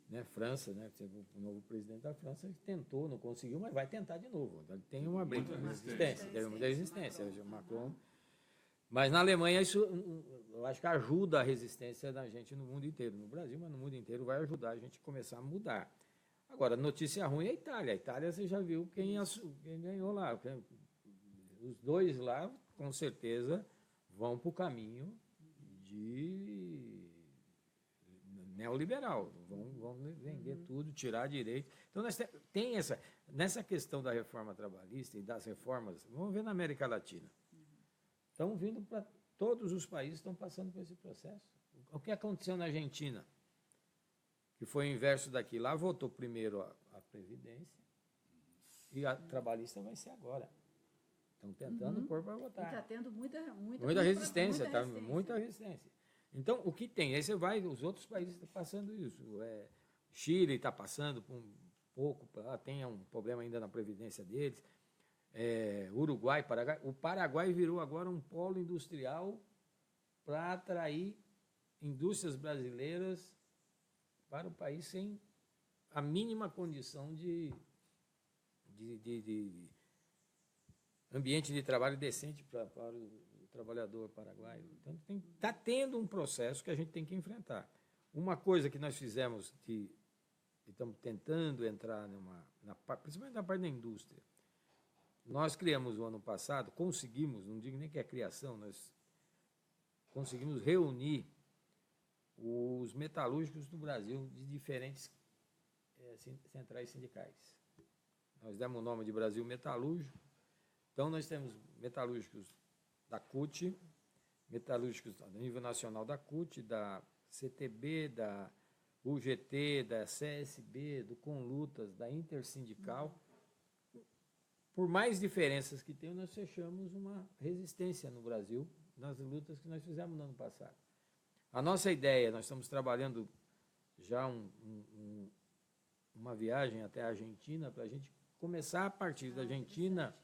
Speaker 3: Né? França, né? O novo presidente da França tentou, não conseguiu, mas vai tentar de novo. Tem uma briga, teve muita resistência. Macron. Mas na Alemanha isso, eu acho que ajuda a resistência da gente no mundo inteiro. No Brasil, mas no mundo inteiro vai ajudar a gente a começar a mudar. Agora, notícia ruim é a Itália. A Itália, você já viu quem ganhou lá. Os dois lá, com certeza, vão para o caminho de neoliberal. Vão vender tudo, tirar direito. Então, nessa questão da reforma trabalhista e das reformas, vamos ver na América Latina. Estão vindo para todos os países, estão passando por esse processo. O que aconteceu na Argentina? Que foi o inverso daqui. Lá votou primeiro a Previdência e a trabalhista vai ser agora. Estão tentando pôr para votar.
Speaker 2: E está tendo muita
Speaker 3: resistência. Muita resistência. Então, o que tem? Aí você vai, os outros países estão passando isso. Chile está passando por um pouco, tem um problema ainda na Previdência deles. Uruguai, Paraguai. O Paraguai virou agora um polo industrial para atrair indústrias brasileiras para o país sem a mínima condição de ambiente de trabalho decente para o trabalhador paraguaio. Então, está tendo um processo que a gente tem que enfrentar. Uma coisa que nós fizemos, que estamos tentando entrar principalmente na parte da indústria, nós criamos o ano passado, conseguimos, não digo nem que é criação, nós conseguimos reunir os metalúrgicos do Brasil de diferentes centrais sindicais. Nós demos o nome de Brasil Metalúrgico. Então, nós temos metalúrgicos da CUT, metalúrgicos a nível nacional da CUT, da CTB, da UGT, da CSB, do Conlutas, da Intersindical. Por mais diferenças que tem, nós fechamos uma resistência no Brasil nas lutas que nós fizemos no ano passado. A nossa ideia, nós estamos trabalhando já uma viagem até a Argentina, para a gente começar a partir da Argentina,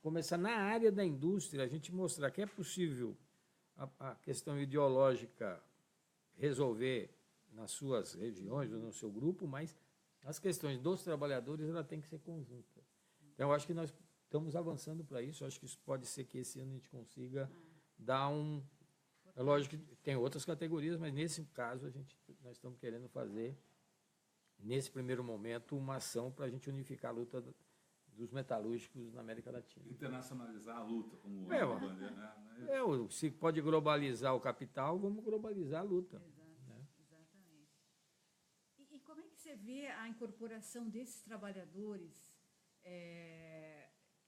Speaker 3: começar na área da indústria, a gente mostrar que é possível a questão ideológica resolver nas suas regiões ou no seu grupo, mas as questões dos trabalhadores ela tem que ser conjunta. Então, eu acho que nós estamos avançando para isso, eu acho que isso pode ser que esse ano a gente consiga dar É lógico que tem outras categorias, mas nesse caso nós estamos querendo fazer, nesse primeiro momento, uma ação para a gente unificar a luta dos metalúrgicos na América Latina.
Speaker 1: Internacionalizar a luta, como
Speaker 3: se pode globalizar o capital, vamos globalizar a luta.
Speaker 2: Exatamente. E como é que você vê a incorporação desses trabalhadores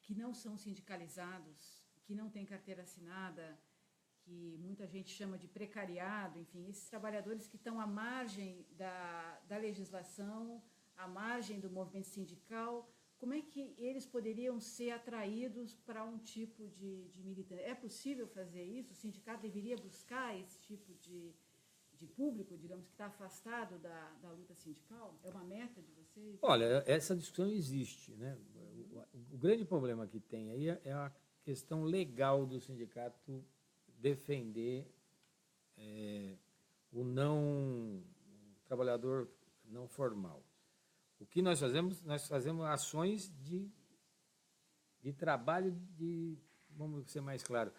Speaker 2: que não são sindicalizados, que não têm carteira assinada, que muita gente chama de precariado, enfim, esses trabalhadores que estão à margem da legislação, à margem do movimento sindical, como é que eles poderiam ser atraídos para um tipo de militância? É possível fazer isso? O sindicato deveria buscar esse tipo de público, digamos, que está afastado da luta sindical? É uma meta de vocês?
Speaker 3: Olha, essa discussão existe, né? O grande problema que tem aí é a questão legal do sindicato defender o trabalhador não formal. O que nós fazemos? Nós fazemos ações de trabalho, vamos ser mais claro,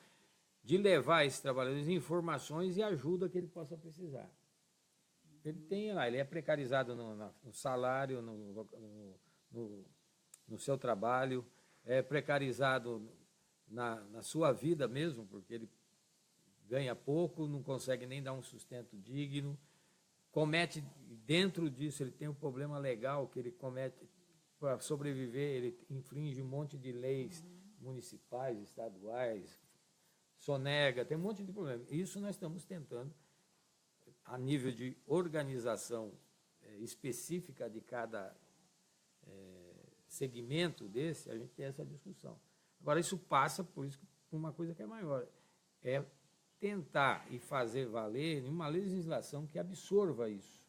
Speaker 3: de levar a esses trabalhadores informações e ajuda que ele possa precisar. Ele é precarizado no salário, no seu trabalho, é precarizado na sua vida mesmo, porque ele ganha pouco, não consegue nem dar um sustento digno, dentro disso, ele tem um problema legal que ele comete para sobreviver, ele infringe um monte de leis municipais, estaduais, sonega, tem um monte de problemas. Isso nós estamos tentando, a nível de organização específica de cada segmento desse, a gente tem essa discussão. Agora, isso passa por uma coisa que é maior, é tentar e fazer valer uma legislação que absorva isso,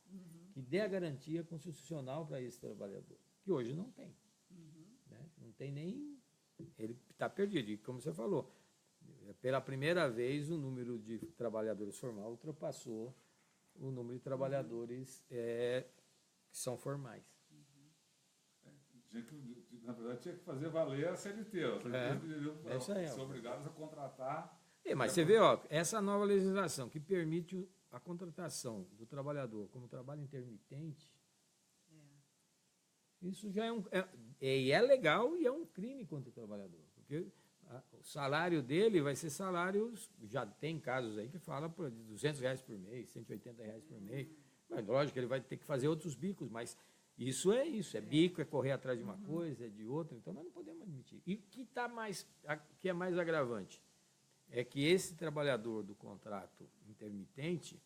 Speaker 3: que dê a garantia constitucional para esse trabalhador, que hoje não tem. Né? Não tem nem... Ele está perdido. E, como você falou, pela primeira vez o número de trabalhadores formais ultrapassou o número de trabalhadores que são formais.
Speaker 1: Na verdade, tinha que fazer valer a CLT.
Speaker 3: É isso aí,
Speaker 1: ser obrigados a contratar.
Speaker 3: Mas você vê, ó, essa nova legislação que permite a contratação do trabalhador como trabalho intermitente, isso já é legal e é um crime contra o trabalhador, porque o salário dele vai ser salários, já tem casos aí que fala de R$200 por mês, R$180 por mês, mas lógico que ele vai ter que fazer outros bicos, mas isso, é bico, é correr atrás de uma coisa, é de outra, então nós não podemos admitir. E o que é mais agravante é que esse trabalhador do contrato intermitente,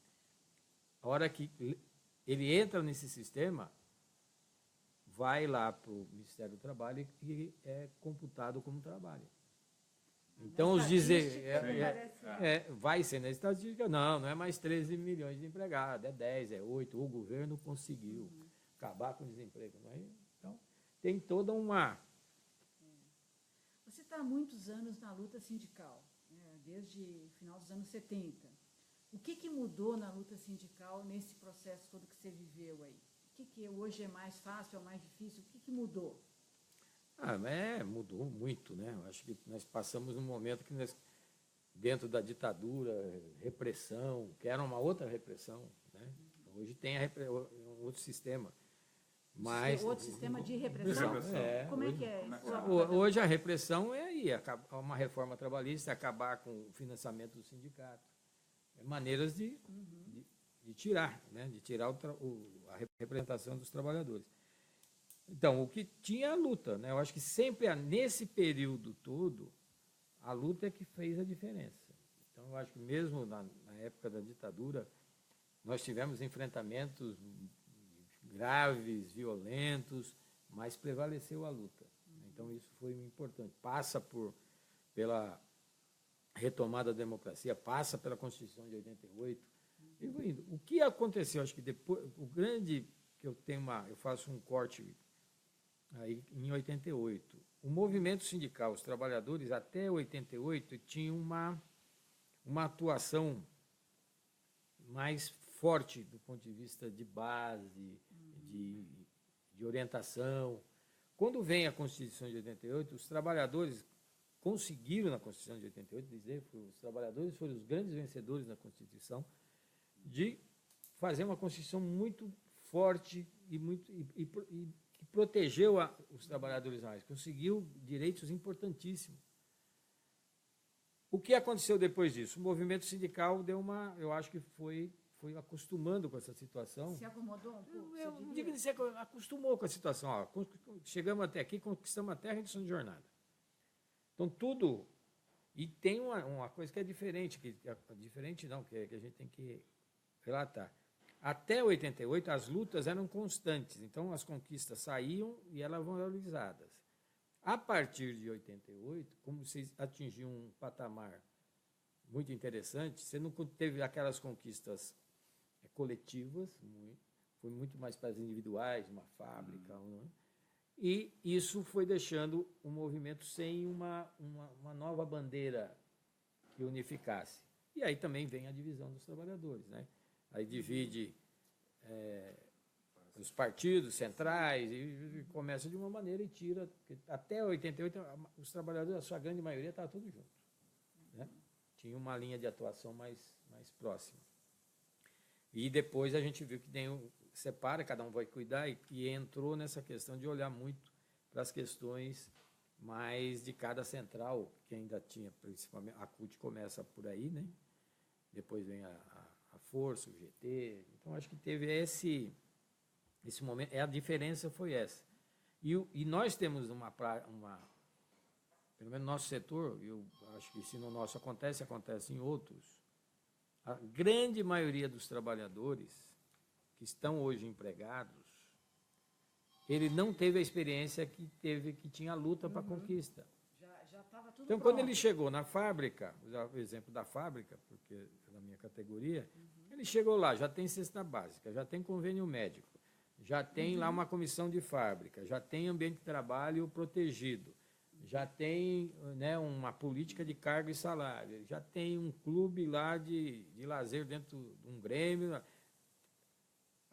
Speaker 3: a hora que ele entra nesse sistema, vai lá para o Ministério do Trabalho e é computado como trabalho. Então, vai ser na estatística, não é mais 13 milhões de empregados, é 10, é 8, o governo conseguiu acabar com o desemprego. Então, tem toda uma...
Speaker 2: Você está há muitos anos na luta sindical, desde o final dos anos 70. O que mudou na luta sindical nesse processo todo que você viveu aí? O que hoje é mais fácil, é mais difícil? O que mudou?
Speaker 3: Mudou muito, né? Eu acho que nós passamos num momento que dentro da ditadura, repressão, que era uma outra repressão, né? Hoje tem um outro sistema. Mas,
Speaker 2: outro sistema de repressão? Como é que é?
Speaker 3: Hoje a repressão é uma reforma trabalhista, acabar com o financiamento do sindicato. Maneiras de tirar, né? De tirar a representação dos trabalhadores. Então, o que tinha a luta, né? Eu acho que sempre, nesse período todo, a luta é que fez a diferença. Então, eu acho que mesmo na época da ditadura, nós tivemos enfrentamentos graves, violentos, mas prevaleceu a luta. Então, isso foi importante. Passa pela retomada da democracia, passa pela Constituição de 88. O que aconteceu? Acho que depois, o grande que eu faço um corte aí em 88. O movimento sindical, os trabalhadores, até 88, tinham uma atuação mais forte do ponto de vista de base, de orientação. Quando vem a Constituição de 88, os trabalhadores conseguiram, na Constituição de 88, dizer que os trabalhadores foram os grandes vencedores na Constituição, de fazer uma Constituição muito forte e que protegeu os trabalhadores mais, conseguiu direitos importantíssimos. O que aconteceu depois disso? O movimento sindical eu acho que foi acostumando com essa situação.
Speaker 2: Se acomodou um pouco?
Speaker 3: Eu digo que se acostumou com a situação. Ó, chegamos até aqui, conquistamos a terra e redução de jornada. Então, tudo... E tem uma coisa que é diferente, que a gente tem que relatar. Até 88, as lutas eram constantes, então as conquistas saíam e elas eram valorizadas. A partir de 88, como você atingiu um patamar muito interessante, você não teve aquelas conquistas coletivas, foi muito mais para as individuais, uma fábrica, e isso foi deixando o movimento sem uma nova bandeira que unificasse. E aí também vem a divisão dos trabalhadores, né? Aí divide os partidos centrais e começa de uma maneira e tira. Até 88, os trabalhadores, a sua grande maioria, estava tudo junto, né? Tinha uma linha de atuação mais próxima. E depois a gente viu que separa, cada um vai cuidar, e entrou nessa questão de olhar muito para as questões mais de cada central, que ainda tinha, principalmente, a CUT começa por aí, né? Depois vem a Força, o GT. Então, acho que teve esse momento. A diferença foi essa. E nós temos pelo menos no nosso setor, eu acho que se no nosso acontece em outros, a grande maioria dos trabalhadores que estão hoje empregados, ele não teve a experiência que tinha a luta para a conquista.
Speaker 2: Já estava tudo
Speaker 3: então,
Speaker 2: pronto.
Speaker 3: Quando ele chegou na fábrica, o exemplo da fábrica, porque é da minha categoria, ele chegou lá, já tem cesta básica, já tem convênio médico, já tem lá uma comissão de fábrica, já tem ambiente de trabalho protegido, já tem, né, uma política de cargo e salário, já tem um clube lá de lazer dentro de um grêmio.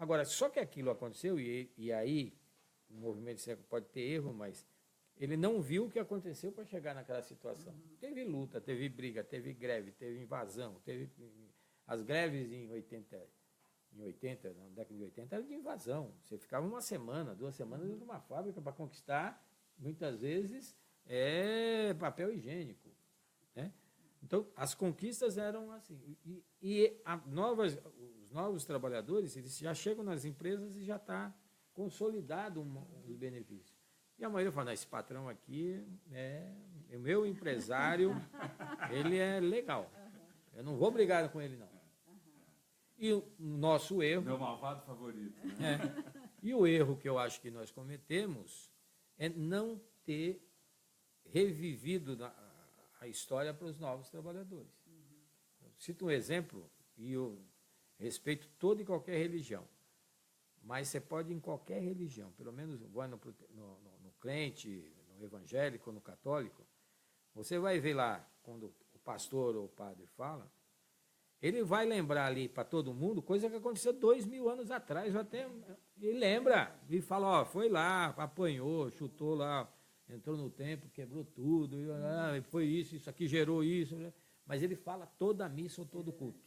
Speaker 3: Agora, só que aquilo aconteceu, e aí o movimento sindical pode ter erro, mas ele não viu o que aconteceu para chegar naquela situação. Teve luta, teve briga, teve greve, teve invasão, teve as greves em 80, na década de 80, era de invasão. Você ficava uma semana, 2 semanas dentro de uma fábrica para conquistar, muitas vezes, papel higiênico. Né? Então, as conquistas eram assim. Os novos trabalhadores, eles já chegam nas empresas e já está consolidado os benefícios. E a maioria fala, esse patrão aqui o meu empresário, ele é legal. Eu não vou brigar com ele, não. E o nosso erro...
Speaker 1: Meu malvado favorito. Né?
Speaker 3: E o erro que eu acho que nós cometemos é não ter revivido a história para os novos trabalhadores. Eu cito um exemplo, e eu respeito toda e qualquer religião, mas você pode em qualquer religião, pelo menos no crente, no evangélico, no católico, você vai ver lá, quando o pastor ou o padre fala, ele vai lembrar ali para todo mundo coisa que aconteceu 2000 anos atrás, ele lembra, e fala, ó, foi lá, apanhou, chutou lá, entrou no templo, quebrou tudo, foi isso aqui gerou isso, mas ele fala toda a missa ou todo o culto.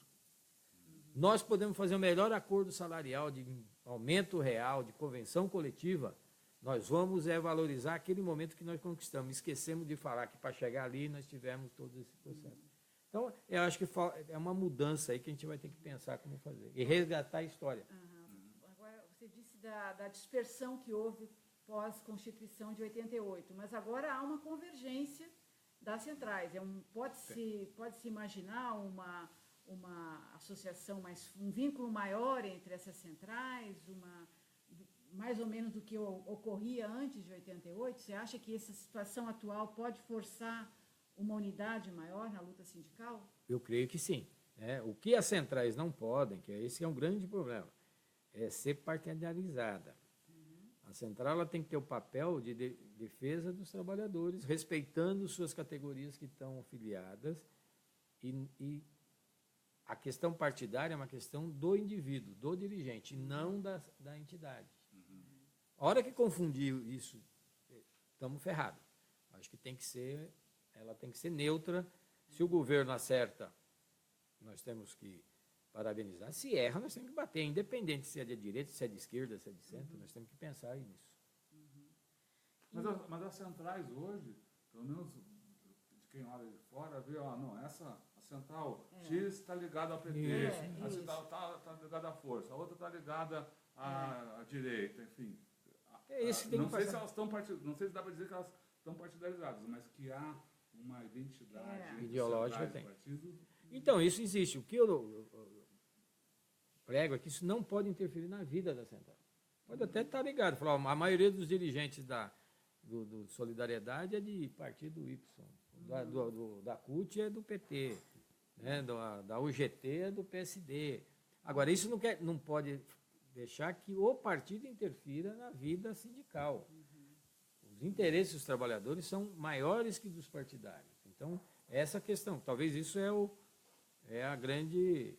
Speaker 3: Nós podemos fazer o melhor acordo salarial de aumento real, de convenção coletiva, nós vamos valorizar aquele momento que nós conquistamos. Esquecemos de falar que para chegar ali nós tivemos todo esse processo. Então, eu acho que é uma mudança aí que a gente vai ter que pensar como fazer. E resgatar a história.
Speaker 2: Agora, você disse da dispersão que houve pós-Constituição de 88, mas agora há uma convergência das centrais. Pode-se imaginar uma associação, um vínculo maior entre essas centrais, mais ou menos do que ocorria antes de 88? Você acha que essa situação atual pode forçar uma unidade maior na luta sindical?
Speaker 3: Eu creio que sim. O que as centrais não podem, esse é um grande problema, é ser partidarizada. A central ela tem que ter o papel de defesa dos trabalhadores, respeitando suas categorias que estão filiadas, e a questão partidária é uma questão do indivíduo, do dirigente, não da entidade. A hora que confundir isso, estamos ferrados. Acho que ela tem que ser neutra. Se o governo acerta, nós temos que parabenizar. Se erra, nós temos que bater, independente se é de direita, se é de esquerda, se é de centro, nós temos que pensar nisso.
Speaker 1: Mas as centrais hoje, pelo menos de quem olha de fora, vê, a central X está ligada ao PT, a central está ligada à força, a outra está ligada à direita, enfim. Não sei se elas estão não sei se dá para dizer que elas estão partidarizadas, mas que há uma identidade
Speaker 3: ideológica tem.
Speaker 1: Partidos.
Speaker 3: Então, isso existe. O que eu prego é que isso não pode interferir na vida da central. Pode até estar ligado. Falar, a maioria dos dirigentes do Solidariedade é de partido Y, da CUT é do PT, né? da UGT é do PSD. Agora, isso não pode deixar que o partido interfira na vida sindical. Os interesses dos trabalhadores são maiores que dos partidários. Então, essa questão, talvez isso é o grande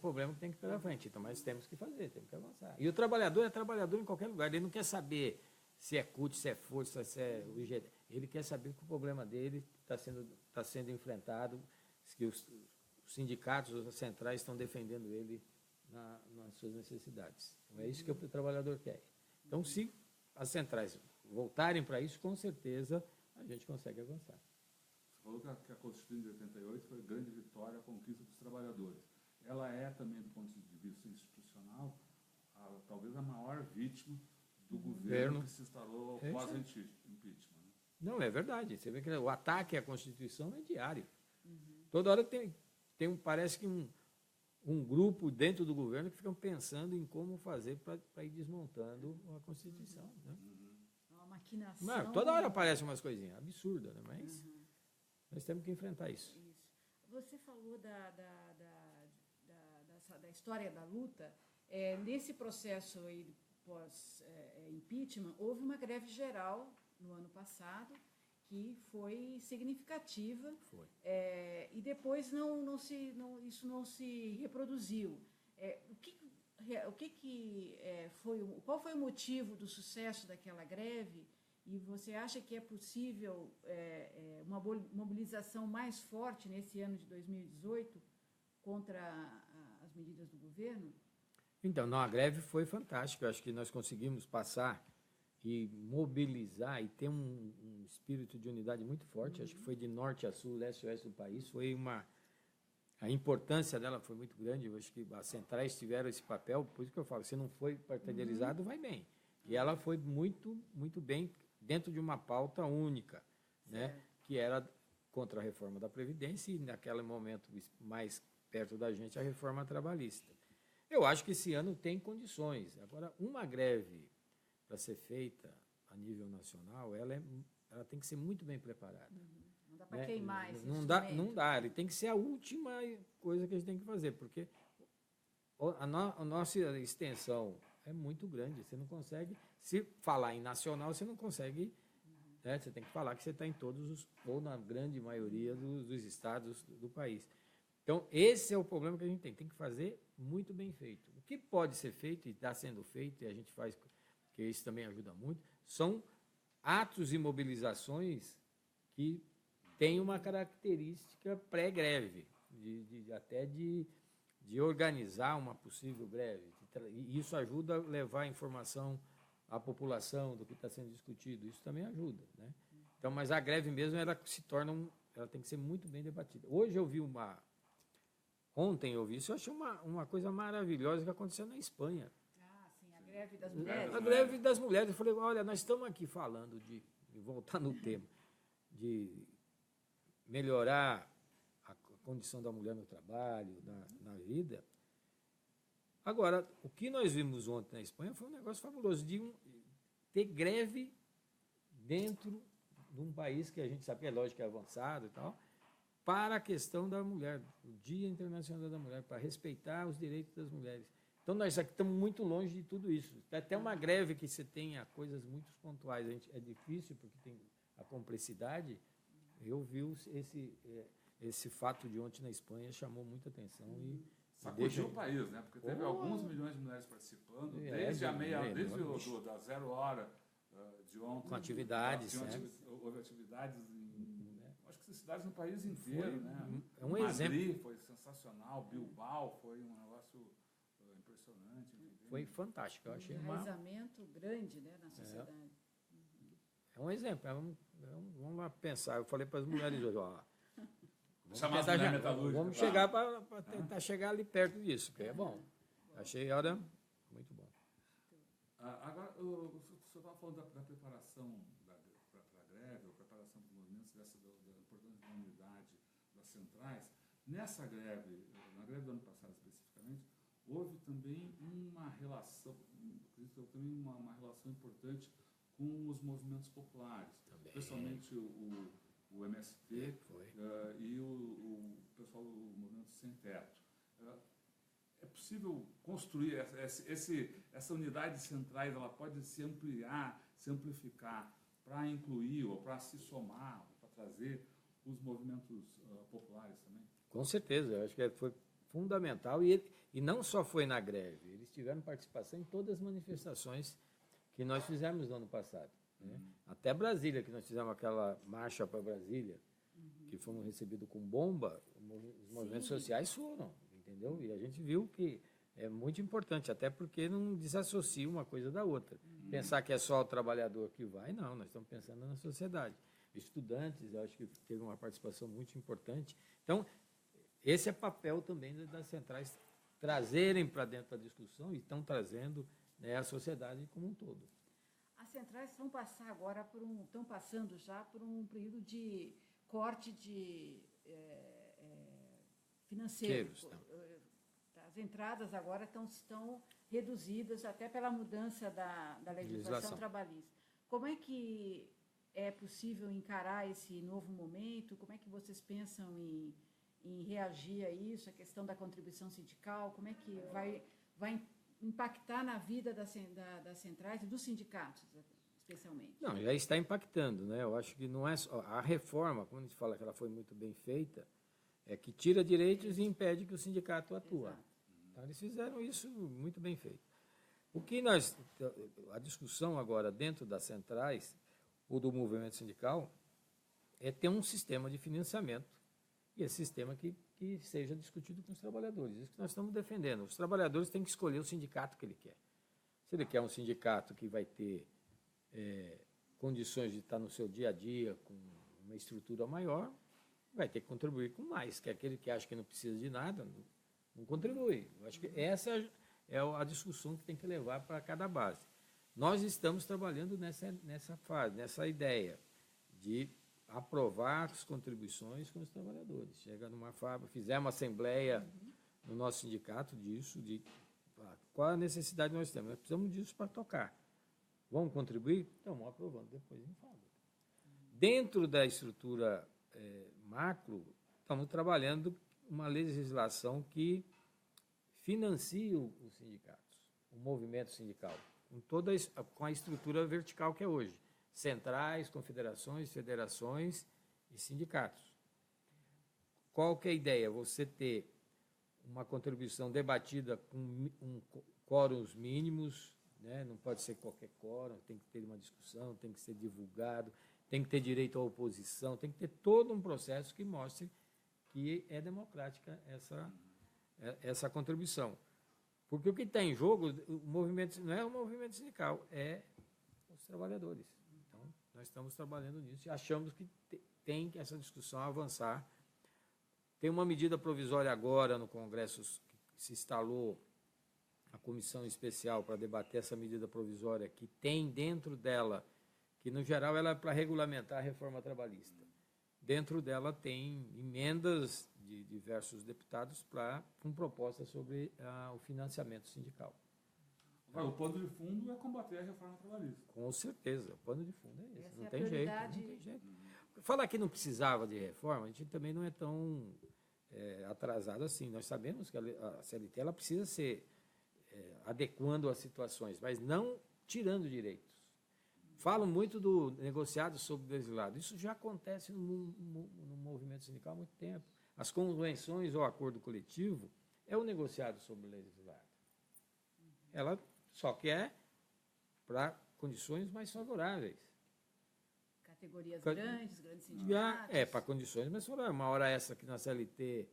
Speaker 3: problema que tem que ir pela frente. Então, mas temos que fazer, temos que avançar. E o trabalhador é trabalhador em qualquer lugar. Ele não quer saber se é CUT, se é força, se é UGT. Ele quer saber que o problema dele está sendo enfrentado, que os sindicatos, as centrais estão defendendo ele nas suas necessidades. Então, é isso que o trabalhador quer. Então, se as centrais voltarem para isso, com certeza a gente consegue avançar.
Speaker 1: Você falou que a Constituição de 88 foi grande vitória, a conquista dos trabalhadores. Ela é também, do ponto de vista institucional, talvez a maior vítima do governo que se instalou pós-impeachment. Né?
Speaker 3: Não, é verdade. Você vê que o ataque à Constituição é diário. Toda hora parece que um grupo dentro do governo que ficam pensando em como fazer para ir desmontando a Constituição. Né?
Speaker 2: Uma maquinação.
Speaker 3: Não, toda hora aparecem umas coisinhas absurdas, né? Mas nós temos que enfrentar isso.
Speaker 2: Você falou da história da luta. Nesse processo aí, pós-impeachment, houve uma greve geral no ano passado, que foi significativa.
Speaker 3: Foi.
Speaker 2: E depois isso não se reproduziu. O que qual foi o motivo do sucesso daquela greve? E você acha que é possível uma mobilização mais forte nesse ano de 2018 contra as medidas do governo?
Speaker 3: Então, não, a greve foi fantástica. Eu acho que nós conseguimos passar e mobilizar e ter um espírito de unidade muito forte. Acho que foi de norte a sul, leste a oeste do país. A importância dela foi muito grande. Eu acho que as centrais tiveram esse papel. Por isso que eu falo, se não foi partilharizado, vai bem. E ela foi muito, muito bem dentro de uma pauta única, né? Que era contra a reforma da Previdência e, naquele momento, mais perto da gente, a reforma trabalhista. Eu acho que esse ano tem condições. Agora, uma greve, para ser feita a nível nacional, ela tem que ser muito bem preparada.
Speaker 2: Não dá para queimar esse
Speaker 3: não dá. Ele tem que ser a última coisa que a gente tem que fazer, porque a nossa extensão é muito grande. Você não consegue, se falar em nacional, você não consegue, né? Você tem que falar que você está em todos, ou na grande maioria dos estados do país. Então, esse é o problema que a gente tem que fazer muito bem feito. O que pode ser feito, e está sendo feito, e a gente faz, porque isso também ajuda muito, são atos e mobilizações que têm uma característica pré-greve, até de organizar uma possível greve. E isso ajuda a levar a informação à população do que está sendo discutido. Isso também ajuda, né? Então, mas a greve mesmo, ela tem que ser muito bem debatida. Ontem eu vi isso, eu achei uma coisa maravilhosa que aconteceu na Espanha.
Speaker 2: Ah, sim, a greve das mulheres.
Speaker 3: A greve das mulheres. Eu falei, olha, nós estamos aqui falando de voltar no tema, de melhorar a condição da mulher no trabalho, na vida. Agora, o que nós vimos ontem na Espanha foi um negócio fabuloso, de ter greve dentro de um país que a gente sabe que é lógico que é avançado e tal, para a questão da mulher, o Dia Internacional da Mulher, para respeitar os direitos das mulheres. Então, nós aqui estamos muito longe de tudo isso. Até uma greve que você tenha coisas muito pontuais. É difícil, porque tem a complexidade. Eu vi esse fato de ontem na Espanha, chamou muita atenção.
Speaker 1: Sacudiu o país, né? Porque teve alguns milhões de mulheres participando, desde da 0 hora de ontem.
Speaker 3: Com atividades.
Speaker 1: Houve atividades acho que cidades no país inteiro, né?
Speaker 3: É um
Speaker 1: Madrid
Speaker 3: exemplo.
Speaker 1: foi sensacional, Bilbao foi um negócio impressionante.
Speaker 3: Foi fantástico. Eu achei
Speaker 2: um enraizamento grande, né, na sociedade.
Speaker 3: É um exemplo. Vamos lá pensar. Eu falei para as mulheres hoje, vamos chegar para tentar chegar ali perto disso, que é bom. Achei muito bom.
Speaker 1: Agora, o senhor estava falando da preparação para a greve, a preparação dos movimentos, da importância da unidade das centrais. Nessa greve, na greve do ano passado especificamente, houve também uma relação importante com os movimentos populares, especialmente o MST e o pessoal do Movimento Sem Teto. É possível construir essa unidade de centrais, ela pode se ampliar, se amplificar para incluir ou para se somar, para trazer os movimentos populares também?
Speaker 3: Com certeza, eu acho que foi fundamental e não só foi na greve, eles tiveram participação em todas as manifestações que nós fizemos no ano passado. Né? Até Brasília, que nós fizemos aquela marcha para Brasília, que fomos recebidos com bomba, os movimentos sociais foram, entendeu? E a gente viu que é muito importante, até porque não desassocia uma coisa da outra. Pensar que é só o trabalhador que vai, não, nós estamos pensando na sociedade. Estudantes, eu acho que teve uma participação muito importante. Então, esse é papel também das centrais trazerem para dentro da discussão e estão trazendo, né, a sociedade como um todo.
Speaker 2: As centrais estão passando já por um período de corte de financeiro. As entradas agora estão reduzidas até pela mudança da legislação trabalhista. Como é que é possível encarar esse novo momento? Como é que vocês pensam em reagir a isso, a questão da contribuição sindical? Como é que vai impactar na vida das centrais e dos sindicatos, especialmente?
Speaker 3: Não, já está impactando, né? Eu acho que não é só a reforma, quando a gente fala que ela foi muito bem feita, é que tira direitos e impede que o sindicato atue. Então, eles fizeram isso muito bem feito. A discussão agora dentro das centrais ou do movimento sindical é ter um sistema de financiamento e esse sistema que seja discutido com os trabalhadores. Isso que nós estamos defendendo. Os trabalhadores têm que escolher o sindicato que ele quer. Se ele quer um sindicato que vai ter condições de estar no seu dia a dia com uma estrutura maior, vai ter que contribuir com mais, que aquele que acha que não precisa de nada, não contribui. Eu acho que essa é a discussão que tem que levar para cada base. Nós estamos trabalhando nessa fase, nessa ideia de aprovar as contribuições com os trabalhadores. Chega numa fábrica, fizemos uma assembleia no nosso sindicato disso, de qual a necessidade nós temos. Nós precisamos disso para tocar. Vamos contribuir? Então, vamos aprovando depois em fábrica. Dentro da estrutura macro, estamos trabalhando uma legislação que financia os sindicatos, o movimento sindical, com a estrutura vertical que é hoje. Centrais, confederações, federações e sindicatos. Qual que é a ideia? Você ter uma contribuição debatida com quórums mínimos, né? Não pode ser qualquer quórum, tem que ter uma discussão, tem que ser divulgado, tem que ter direito à oposição, tem que ter todo um processo que mostre que é democrática essa contribuição. Porque o que está em jogo, o movimento não é o movimento sindical, é os trabalhadores. Então, nós estamos trabalhando nisso e achamos que tem que essa discussão avançar. Tem uma medida provisória agora no Congresso, que se instalou a comissão especial para debater essa medida provisória, que tem dentro dela, que no geral ela é para regulamentar a reforma trabalhista. Dentro dela tem emendas de diversos deputados com propostas sobre o financiamento sindical.
Speaker 1: Agora, o pano de fundo é combater a reforma trabalhista.
Speaker 3: Com certeza, o pano de fundo é esse.
Speaker 2: Essa
Speaker 3: Não
Speaker 2: é a
Speaker 3: tem jeito,
Speaker 2: prioridade.
Speaker 3: não tem jeito. Falar que não precisava de reforma, a gente também não é tão atrasado assim. Nós sabemos que a CLT ela precisa ser adequando às situações, mas não tirando direitos. Falam muito do negociado sobre o legislado. Isso já acontece no movimento sindical há muito tempo. As convenções ou acordo coletivo é o negociado sobre o legislado. Ela só que é para condições mais favoráveis.
Speaker 2: Categorias grandes sindicatos.
Speaker 3: Para condições mais favoráveis. Uma hora essa aqui na CLT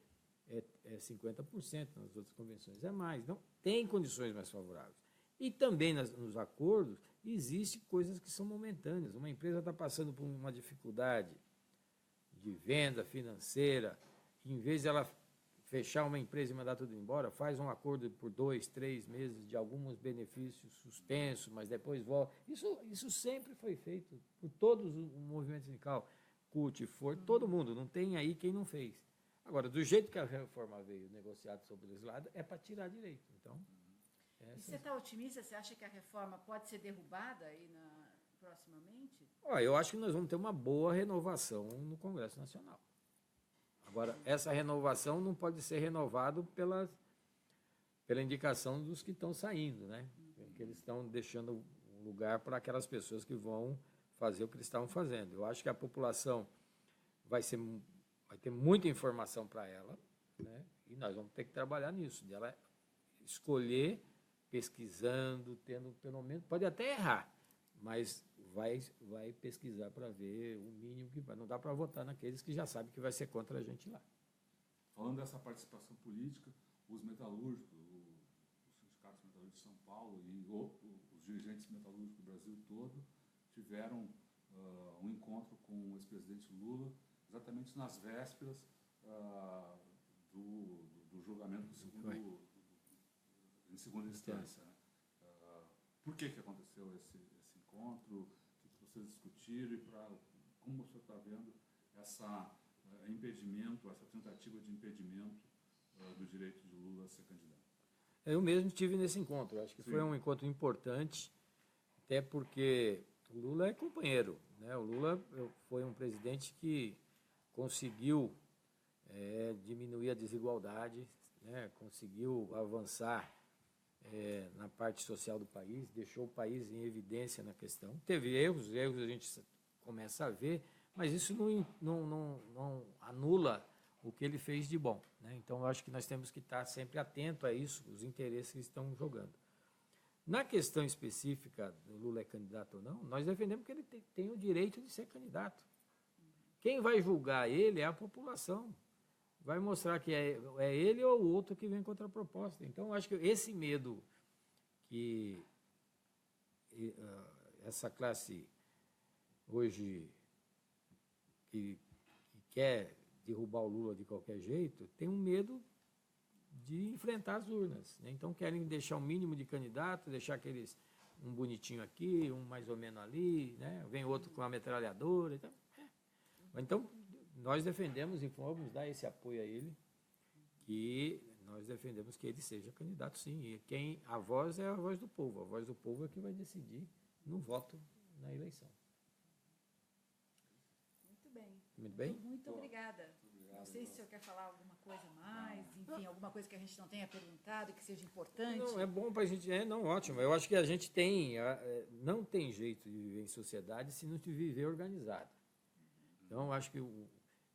Speaker 3: é 50%, nas outras convenções é mais. Então, tem condições mais favoráveis. E também nos acordos existem coisas que são momentâneas. Uma empresa está passando por uma dificuldade de venda financeira, em vez de ela fechar uma empresa e mandar tudo embora, faz um acordo por 2, 3 meses de alguns benefícios suspensos, mas depois volta. Isso sempre foi feito por todos o movimento sindical, CUT, FOR, todo mundo, não tem aí quem não fez. Agora, do jeito que a reforma veio negociado sobre o legislado, é para tirar direito. Então,
Speaker 2: E você está otimista? Você acha que a reforma pode ser derrubada aí proximamente?
Speaker 3: Eu acho que nós vamos ter uma boa renovação no Congresso Nacional. Agora, essa renovação não pode ser renovada pela indicação dos que estão saindo, né? Que eles estão deixando lugar para aquelas pessoas que vão fazer o que eles estavam fazendo. Eu acho que a população vai ter muita informação para ela, né? E nós vamos ter que trabalhar nisso, dela escolher, pesquisando, tendo pelo menos, pode até errar, mas vai pesquisar para ver o mínimo que vai. Não dá para votar naqueles que já sabem que vai ser contra a gente lá.
Speaker 1: Falando dessa participação política, os metalúrgicos, os sindicatos metalúrgicos de São Paulo e os dirigentes metalúrgicos do Brasil todo tiveram um encontro com o ex-presidente Lula, exatamente nas vésperas do julgamento em segunda instância. Por que aconteceu esse encontro? O que vocês discutiram e como você está vendo essa tentativa de impedimento do direito de Lula a ser candidato?
Speaker 3: Eu mesmo estive nesse encontro. Acho que foi um encontro importante, até porque o Lula é companheiro, né? O Lula foi um presidente que conseguiu diminuir a desigualdade, né? Conseguiu avançar na parte social do país, deixou o país em evidência na questão. Teve erros a gente começa a ver, mas isso não anula o que ele fez de bom, né? Então, eu acho que nós temos que estar sempre atento a isso, os interesses que estão jogando. Na questão específica do Lula é candidato ou não, nós defendemos que ele tem o direito de ser candidato. Quem vai julgar ele é a população. Vai mostrar que é ele ou o outro que vem contra a proposta. Então, eu acho que esse medo que essa classe hoje que quer derrubar o Lula de qualquer jeito, tem um medo de enfrentar as urnas, né? Então querem deixar o mínimo de candidato, deixar aqueles um bonitinho aqui, um mais ou menos ali, né? Vem outro com a metralhadora. Então nós defendemos e vamos dar esse apoio a ele, que nós defendemos que ele seja candidato, sim. E a voz é a voz do povo. A voz do povo é que vai decidir no voto na eleição.
Speaker 2: Muito bem.
Speaker 3: Muito bem?
Speaker 2: Muito obrigada. Não sei se o senhor quer falar alguma coisa mais, enfim, alguma coisa que a gente não tenha perguntado, que seja importante.
Speaker 3: Não, é bom para a gente, ótimo. Eu acho que a gente não tem jeito de viver em sociedade se não te viver organizado. Então, eu acho que,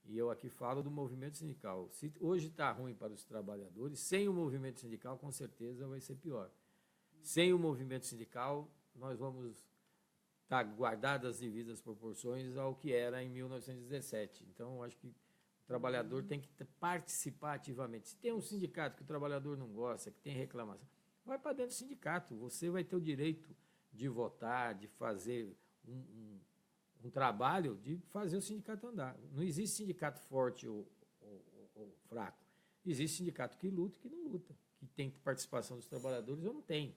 Speaker 3: e eu aqui falo do movimento sindical, se hoje está ruim para os trabalhadores, sem o movimento sindical, com certeza vai ser pior. Sem o movimento sindical, nós vamos estar guardadas as devidas proporções ao que era em 1917. Então, eu acho que o trabalhador tem que participar ativamente. Se tem um sindicato que o trabalhador não gosta, que tem reclamação, vai para dentro do sindicato. Você vai ter o direito de votar, de fazer um trabalho, de fazer o sindicato andar. Não existe sindicato forte ou fraco. Existe sindicato que luta e que não luta, que tem participação dos trabalhadores ou não tem.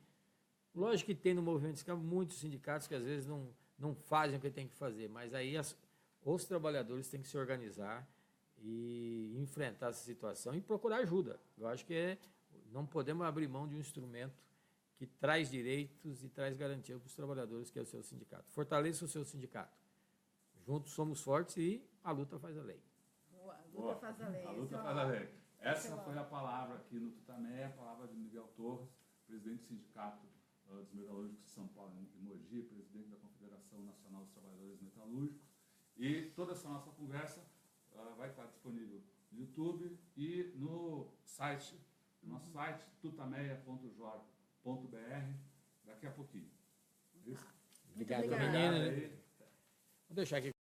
Speaker 3: Lógico que tem no movimento sindical muitos sindicatos que às vezes não fazem o que tem que fazer, mas aí os trabalhadores têm que se organizar e enfrentar essa situação e procurar ajuda. Eu acho que não podemos abrir mão de um instrumento que traz direitos e traz garantia para os trabalhadores, que é o seu sindicato. Fortaleça o seu sindicato. Juntos somos fortes e a luta faz a lei.
Speaker 2: Boa, a luta faz a lei.
Speaker 1: A luta faz a lei. Essa foi a palavra aqui no Tutameia, a palavra de Miguel Torres, presidente do Sindicato dos Metalúrgicos de São Paulo e Mogi, presidente da Confederação Nacional dos Trabalhadores Metalúrgicos. E toda essa nossa conversa vai estar disponível no YouTube e no site, nosso site, tutameia.jor.br, daqui a pouquinho.
Speaker 3: Obrigado,
Speaker 2: obrigada.
Speaker 3: menina. Vou deixar aqui.